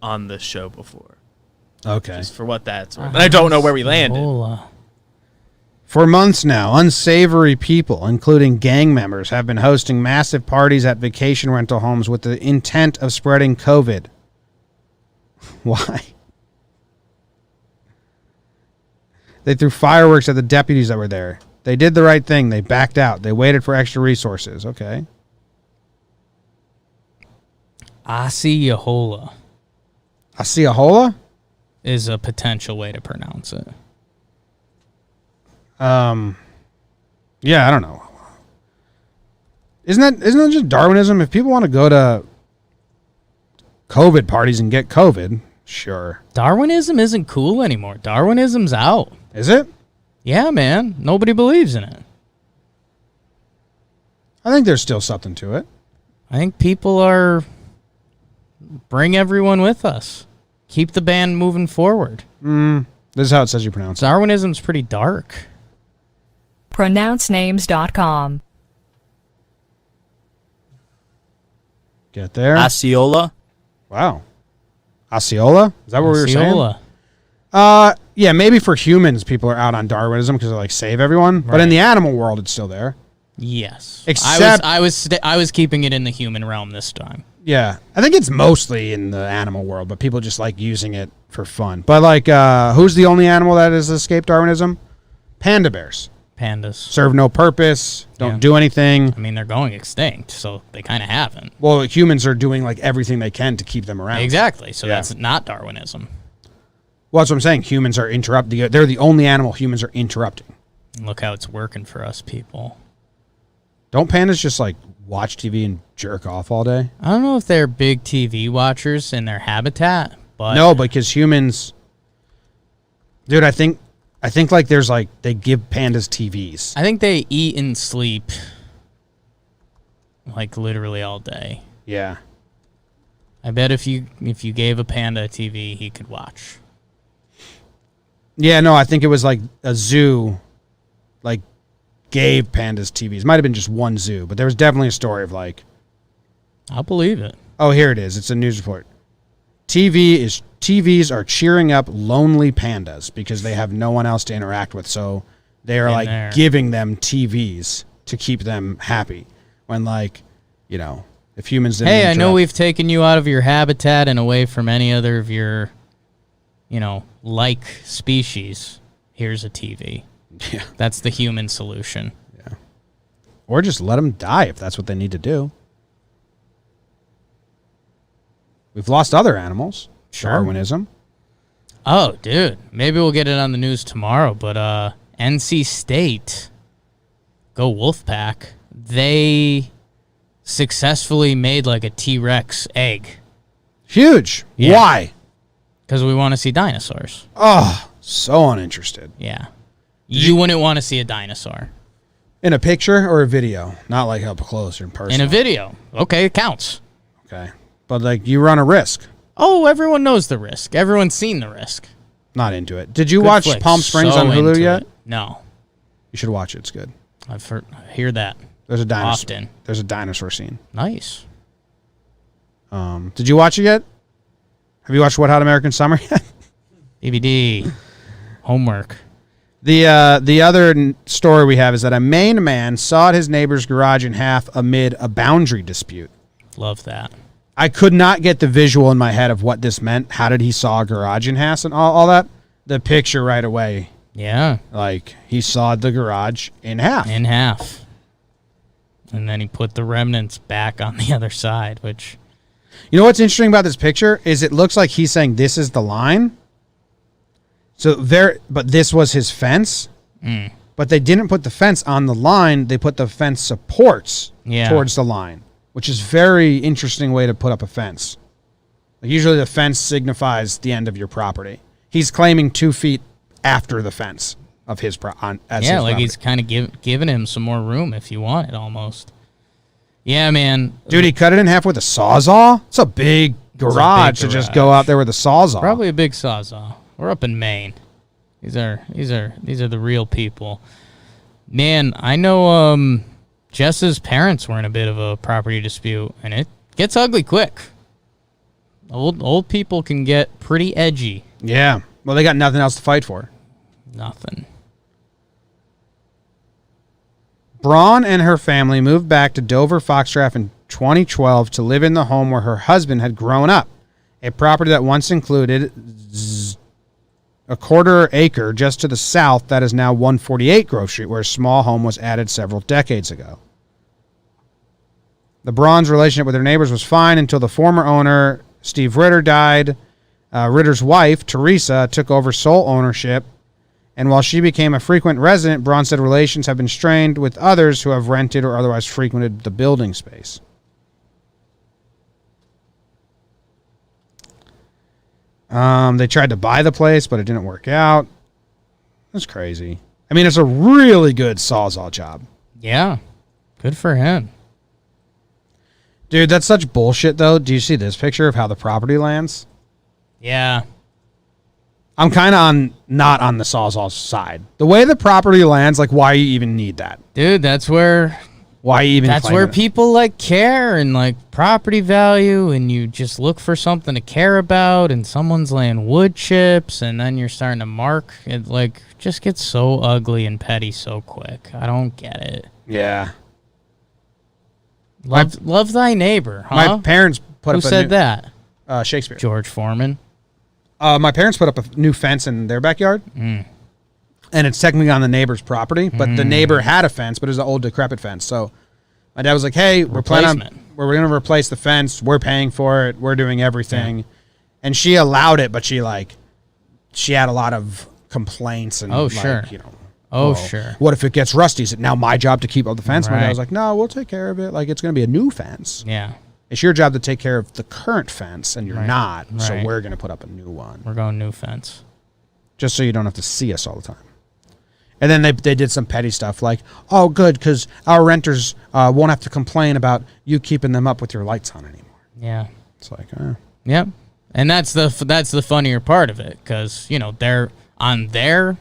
on the show before. Okay. Just for what that's worth. And I don't know where we landed. Osceola. For months now, unsavory people, including gang members, have been hosting massive parties at vacation rental homes with the intent of spreading COVID. Why? They threw fireworks at the deputies that were there. They did the right thing. They backed out. They waited for extra resources. Okay. Osceola Osceola? is a potential way to pronounce it. Yeah, I don't know. Isn't that just Darwinism? If people want to go to COVID parties and get COVID, sure. Darwinism isn't cool anymore. Darwinism's out. Is it? Yeah, man. Nobody believes in it. I think there's still something to it. I think people are bring everyone with us. Keep the band moving forward. This is how it says you pronounce it. Darwinism's pretty dark. pronouncenames.com. Get there. Osceola. Wow. Osceola? Is that what we were saying? Osceola. Yeah, maybe for humans, people are out on Darwinism because they like save everyone. But in the animal world, it's still there. Yes. Except I was keeping it in the human realm this time. Yeah, I think it's mostly in the animal world, but people just like using it for fun. But like, who's the only animal that has escaped Darwinism? Panda bears. Pandas. Serve no purpose. Don't do anything. I mean, they're going extinct, so they kind of haven't. Well, humans are doing like everything they can to keep them around. Exactly. So that's not Darwinism. Well, that's what I'm saying. Humans are interrupting. They're the only animal humans are interrupting. Look how it's working for us people. Don't pandas just like watch TV and jerk off all day? I don't know if they're big TV watchers in their habitat, but no, because humans, dude, I think like there's like they give pandas TVs. I think they eat and sleep like literally all day. Yeah. I bet if you gave a panda a TV, he could watch. Yeah, no, I think it was like a zoo, like gave pandas TVs. Might have been just one zoo, but there was definitely a story of like. I'll believe it. Oh, here it is. It's a news report. TVs are cheering up lonely pandas because they have no one else to interact with. So they are like there. giving them TVs to keep them happy. When like, you know, if humans didn't. Hey, I know we've taken you out of your habitat and away from any other of your, you know, like species. Here's a TV. Yeah. That's the human solution. Yeah. Or just let them die if that's what they need to do. We've lost other animals. Sure. Darwinism. Oh, dude. Maybe we'll get it on the news tomorrow, but NC State, go Wolfpack, they successfully made like a T-Rex egg. Huge. Yeah. Why? Because we want to see dinosaurs. Oh, so uninterested. Yeah. You wouldn't want to see a dinosaur. In a picture or a video? Not like up close or in person. In a video. Okay, it counts. Okay. But like you run a risk. Oh, everyone knows the risk. Everyone's seen the risk. Not into it. Did you Good watch flick. Palm Springs So on Hulu into yet? it. No. You should watch it. It's good. I hear that. There's a dinosaur. Often. There's a dinosaur scene. Nice. Did you watch it yet? Have you watched Wet Hot American Summer yet? DVD. Homework. The other story we have is that a Maine man sawed his neighbor's garage in half amid a boundary dispute. Love that. I could not get the visual in my head of what this meant. How did he saw a garage in half and all that? The picture right away. Yeah. Like, he sawed the garage in half. In half. And then he put the remnants back on the other side, which... You know what's interesting about this picture is it looks like he's saying this is the line. But this was his fence. But they didn't put the fence on the line. They put the fence supports towards the line, which is very interesting way to put up a fence. Like usually the fence signifies the end of your property. He's claiming 2 feet after the fence of his property. He's kind of giving him some more room if you want it almost. Yeah, man. Dude, he cut it in half with a sawzall? It's a big garage to just go out there with a sawzall. Probably a big sawzall. We're up in Maine. These are the real people. Man, I know Jess's parents were in a bit of a property dispute, and it gets ugly quick. Old people can get pretty edgy. Yeah. Well, they got nothing else to fight for. Nothing. Braun and her family moved back to Dover Foxcroft in 2012 to live in the home where her husband had grown up, a property that once included a quarter acre just to the south that is now 148 Grove Street, where a small home was added several decades ago. The Braun's relationship with their neighbors was fine until the former owner, Steve Ritter, died. Ritter's wife, Teresa, took over sole ownership, and while she became a frequent resident, Braun said relations have been strained with others who have rented or otherwise frequented the building space. They tried to buy the place, but it didn't work out. That's crazy. I mean, it's a really good sawzall job. Yeah. Good for him. Dude, that's such bullshit, though. Do you see this picture of how the property lands? Yeah. I'm kind of not on the sawzall side. The way the property lands, like, why you even need that? Dude, that's where... Why even? That's where people like care and like property value, and you just look for something to care about, and someone's laying wood chips, and then you're starting to mark. It like just gets so ugly and petty so quick. I don't get it. Yeah. Love thy neighbor, huh? My parents put Who up. said that? Shakespeare. George Foreman. My parents put up a new fence in their backyard. And it's technically on the neighbor's property, but the neighbor had a fence, but it was an old decrepit fence. So my dad was like, "Hey, we're going to replace the fence. We're paying for it. We're doing everything." Yeah. And she allowed it, but she had a lot of complaints and sure. What if it gets rusty? Is it now my job to keep up the fence? Right. My dad was like, "No, we'll take care of it. Like it's going to be a new fence." Yeah. It's your job to take care of the current fence, and you're not. Right. So we're going to put up a new one. We're going new fence. Just so you don't have to see us all the time. And then they did some petty stuff like, oh, good, because our renters won't have to complain about you keeping them up with your lights on anymore. Yeah. It's like, Yep. And that's the funnier part of it, because, they're on their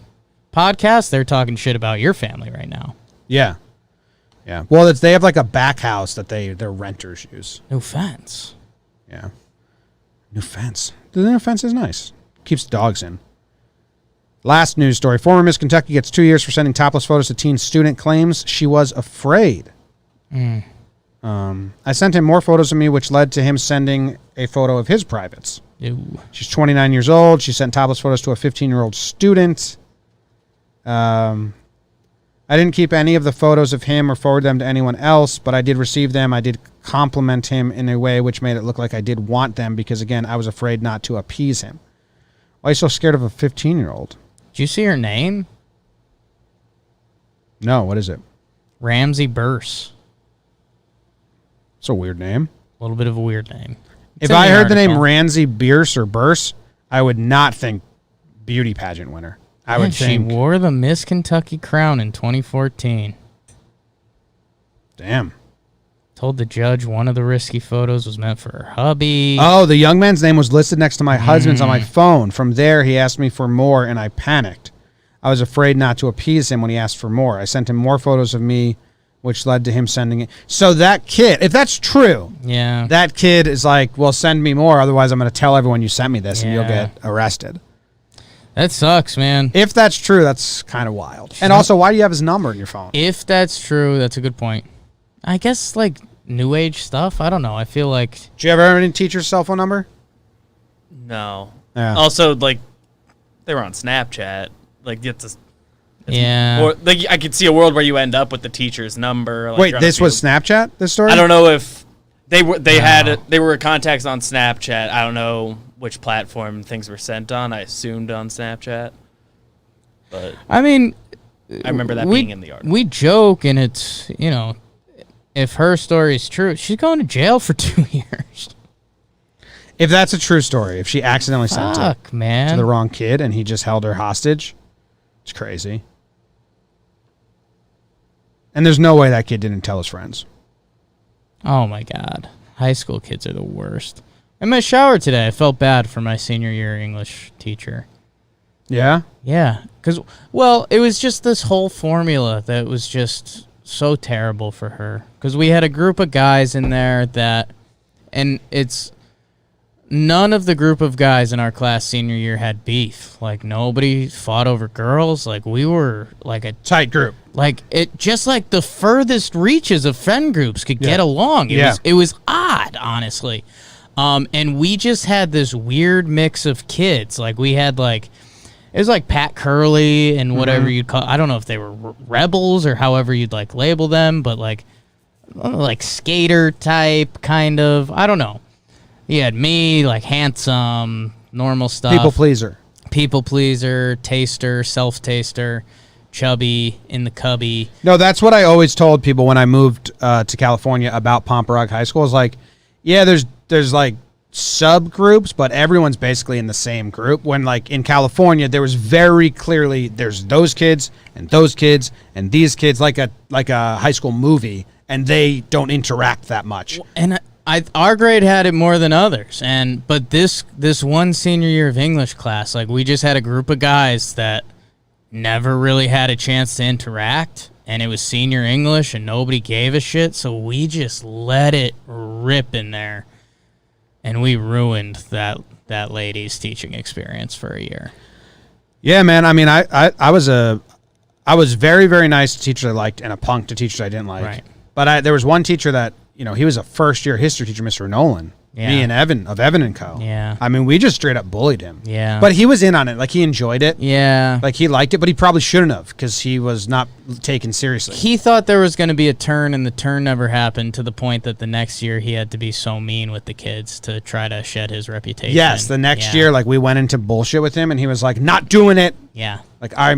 podcast, they're talking shit about your family right now. Yeah. Yeah. Well, they have like a back house that their renters use. New fence. Yeah. New fence. The new fence is nice. Keeps dogs in. Last news story. Former Miss Kentucky gets 2 years for sending topless photos to teen student, claims she was afraid. I sent him more photos of me, which led to him sending a photo of his privates. Ew. She's 29 years old. She sent topless photos to a 15-year-old student. I didn't keep any of the photos of him or forward them to anyone else, but I did receive them. I did compliment him in a way which made it look like I did want them because, again, I was afraid not to appease him. Why are you so scared of a 15-year-old? Did you see her name? No, what is it? Ramsey Burse. It's a weird name. A little bit of a weird name. If I heard the name Ramsey Bierce or Burse, I would not think beauty pageant winner. I would think she wore the Miss Kentucky crown in 2014. Damn. Told the judge one of the risky photos was meant for her hubby. Oh, the young man's name was listed next to my husband's on my phone. From there, he asked me for more, and I panicked. I was afraid not to appease him when he asked for more. I sent him more photos of me, which led to him sending it. So that kid, if that's true, that kid is like, well, send me more. Otherwise, I'm going to tell everyone you sent me this, and you'll get arrested. That sucks, man. If that's true, that's kind of wild. And also, why do you have his number in your phone? If that's true, that's a good point. I guess, new age stuff. I don't know. I feel like. Did you ever have any teacher's cell phone number? No. Yeah. Also, like, they were on Snapchat. Like, Yeah. Or like, I could see a world where you end up with the teacher's number. Like, Wait, this was Snapchat? This story? I don't know if they were contacts on Snapchat. I don't know which platform things were sent on. I assumed on Snapchat. But I mean, I remember that being in the article. We joke, and it's, if her story is true, she's going to jail for 2 years. If that's a true story, if she accidentally sent it man. to the wrong kid and he just held her hostage, it's crazy. And there's no way that kid didn't tell his friends. Oh, my God. High school kids are the worst. In my shower today, I felt bad for my senior year English teacher. Yeah? Yeah. Because, well, it was just this whole formula that was just so terrible for her. Because we had a group of guys in there that, and it's, none of the group of guys in our class senior year had beef. Like, nobody fought over girls. Like, we were like a tight group. Like, it just like the furthest reaches of friend groups could get along. It was odd, honestly. And we just had this weird mix of kids. Like, we had like, it was like Pat Curley and whatever you'd call, I don't know if they were rebels or however you'd like label them, but like skater type kind of, I don't know. You had me, like handsome, normal stuff. People pleaser, taster, self-taster, chubby, in the cubby. No, that's what I always told people when I moved to California about Pomperaug High School. Is like, yeah, there's like subgroups, but everyone's basically in the same group. When like in California, there was very clearly there's those kids and these kids, like a high school movie, and they don't interact that much. And our grade had it more than others, but this one senior year of English class, like we just had a group of guys that never really had a chance to interact, and it was senior English, and nobody gave a shit, so we just let it rip in there. And we ruined that lady's teaching experience for a year. Yeah, man. I mean, I was very, very nice to teachers I liked and a punk to teachers I didn't like. Right. But there was one teacher that, he was a first-year history teacher, Mr. Nolan. Yeah. Me and Evan of Evan & Co. Yeah. I mean, we just straight up bullied him. Yeah. But he was in on it. Like, he enjoyed it. Yeah. Like, he liked it, but he probably shouldn't have because he was not taken seriously. He thought there was going to be a turn, and the turn never happened, to the point that the next year he had to be so mean with the kids to try to shed his reputation. Yes, the next year, like, we went into bullshit with him, and he was like, not doing it. Yeah. Like, I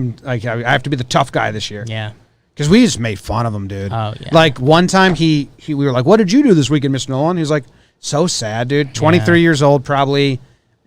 have to be the tough guy this year. Yeah. Because we just made fun of him, dude. Oh, yeah. Like, one time we were like, what did you do this weekend, Mr. Nolan? He was like, so sad, dude. 23 years old, probably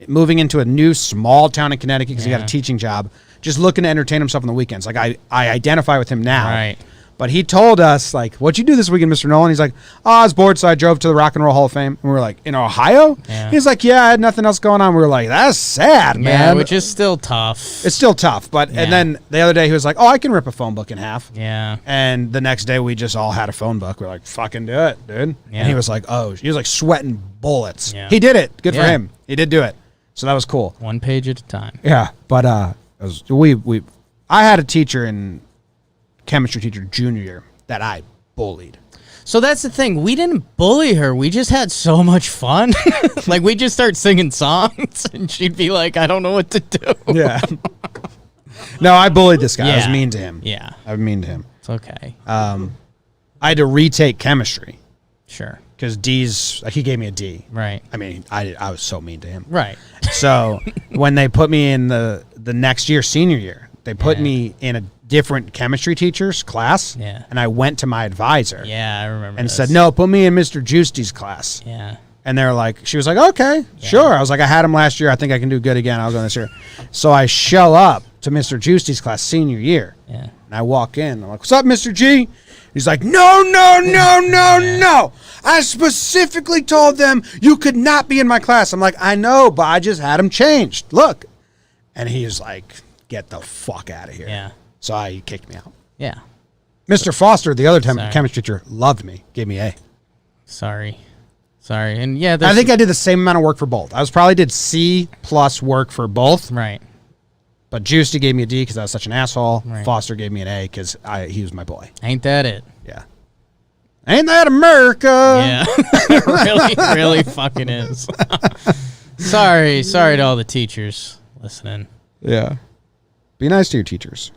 moving into a new small town in Connecticut because he got a teaching job, just looking to entertain himself on the weekends. Like, I identify with him now. Right. But he told us, like, what'd you do this weekend, Mr. Nolan? He's like, I was bored, so I drove to the Rock and Roll Hall of Fame. And we were like, in Ohio? Yeah. He's like, yeah, I had nothing else going on. We were like, that's sad, man. Yeah, which is still tough. It's still tough. But and then the other day he was like, oh, I can rip a phone book in half. Yeah. And the next day we just all had a phone book. We're like, fucking do it, dude. Yeah. And he was like, oh, he was like sweating bullets. Yeah. He did it. Good for him. He did do it. So that was cool. One page at a time. Yeah. But I had a teacher in chemistry teacher junior year that I bullied. So that's the thing. We didn't bully her. We just had so much fun. Like, we just start singing songs, and she'd be like, I don't know what to do. Yeah. No, I bullied this guy. I was Yeah. mean to him. Yeah. I was mean to him. It's okay. I had to retake chemistry Sure. because he gave me a D. Right. I mean, I was so mean to him. Right. So when they put me in the next year, senior year, they put me in a different chemistry teacher's class. Yeah. And I went to my advisor. Yeah, I remember. And said, no, put me in Mr. Juisty's class. Yeah. And they're like, she was like, okay, sure. I was like, I had him last year. I think I can do good again. I'll go this year. So I show up to Mr. Juisty's class senior year. Yeah. And I walk in. I'm like, what's up, Mr. G? He's like, no. I specifically told them you could not be in my class. I'm like, I know, but I just had him changed. Look. And he was like, get the fuck out of here. Yeah. So he kicked me out. Yeah. Mr. Foster, the other Sorry. chemistry teacher, loved me. Gave me A. Sorry. And yeah, I think I did the same amount of work for both. I probably did C+ work for both. Right. But Juicy gave me a D because I was such an asshole. Right. Foster gave me an A because he was my boy. Ain't that it? Yeah. Ain't that America? Yeah, it really fucking is. Sorry to all the teachers listening. Yeah. Be nice to your teachers.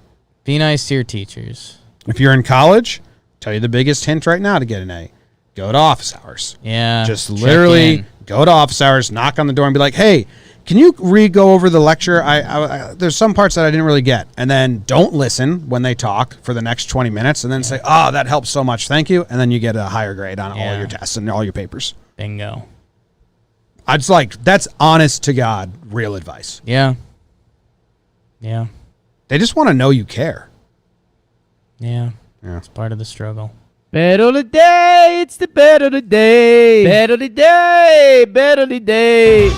Be nice to your teachers. If you're in college, tell you the biggest hint right now to get an A. Go to office hours. Yeah. Just check literally in. go to office hours, knock on the door, and be like, hey, can you go over the lecture? I there's some parts that I didn't really get. And then don't listen when they talk for the next 20 minutes and then say, oh, that helps so much. Thank you. And then you get a higher grade on all your tests and all your papers. Bingo. I just that's honest to God, real advice. Yeah. Yeah. They just want to know you care. Yeah. Yeah. It's part of the struggle. Bet of the day, it's the bet of the day. Bet of the day, bet of the day.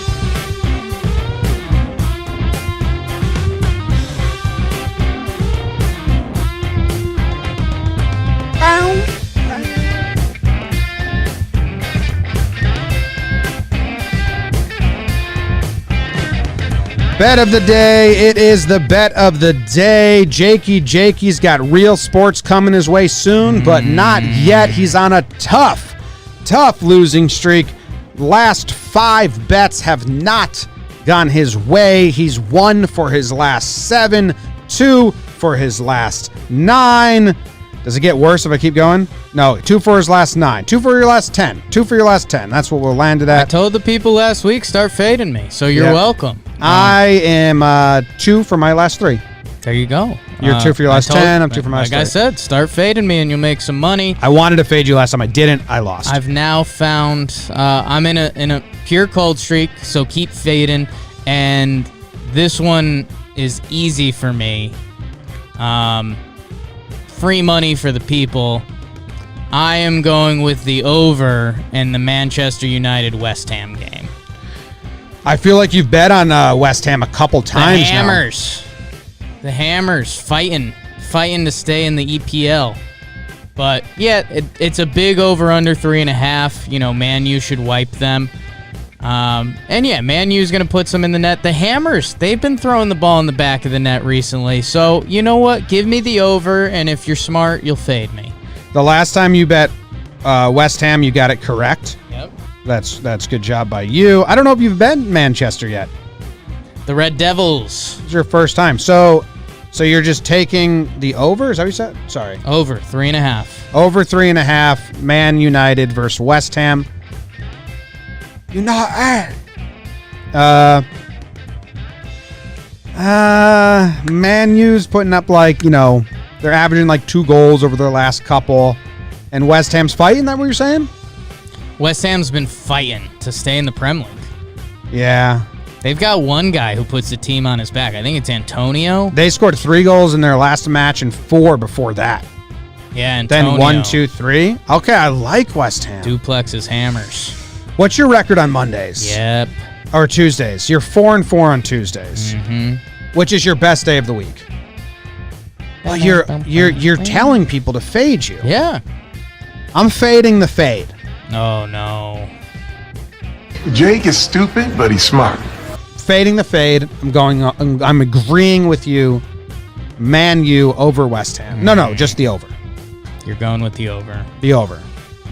Bet of the day. It is the bet of the day. Jakey's got real sports coming his way soon, but not yet. He's on a tough losing streak. Last 5 bets have not gone his way. He's 1 for his last 7, 2 for his last 9. Does it get worse if I keep going? No, 2 for his last 9, 2 for your last 10, 2 for your last 10. That's what we'll land it I at. told the people last week, start fading me, so you're welcome. I am 2 for my last 3. There you go. You're 2 for your last 10. I'm 2 for my last 3. Like I said, start fading me and you'll make some money. I wanted to fade you last time. I didn't. I lost. I've now found I'm in a pure cold streak, so keep fading. And this one is easy for me. Free money for the people. I am going with the over in the Manchester United West Ham game. I feel like you've bet on West Ham a couple times The Hammers. The Hammers fighting to stay in the EPL. But yeah, it's a big over under 3.5. You know, Man U should wipe them. And yeah, Man U's going to put some in the net. The Hammers, they've been throwing the ball in the back of the net recently. So, you know what? Give me the over, and if you're smart, you'll fade me. The last time you bet West Ham, you got it correct. Yep. That's good job by you. I don't know if you've been Manchester yet. The Red Devils. It's your first time. So you're just taking the over? Is that what you said? Sorry. Over 3.5. Over 3.5. Man United versus West Ham. Man U's putting up they're averaging 2 goals over their last couple, and West Ham's fighting. Is that what you're saying? West Ham's been fighting to stay in the Prem League. Yeah. They've got one guy who puts the team on his back. I think it's Antonio. They scored 3 goals in their last match and 4 before that. Yeah, Antonio. Then 1, 2, 3. Okay, I like West Ham. Duplex's Hammers. What's your record on Mondays? Yep. Or Tuesdays? You're 4-4 on Tuesdays. Mm-hmm. Which is your best day of the week? Well, you're telling people to fade you. Yeah. I'm fading the fade. Oh no. Jake is stupid, but he's smart. Fading the fade. I'm agreeing with you. Man U over West Ham. No, just the over. You're going with the over. The over.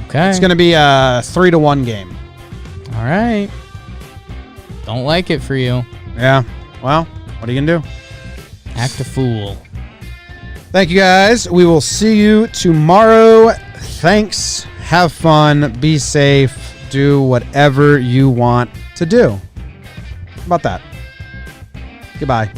Okay. It's going to be a 3-1 game. All right. Don't like it for you. Yeah. Well, what are you going to do? Act a fool. Thank you, guys. We will see you tomorrow. Thanks. Have fun. Be safe. Do whatever you want to do. How about that? Goodbye.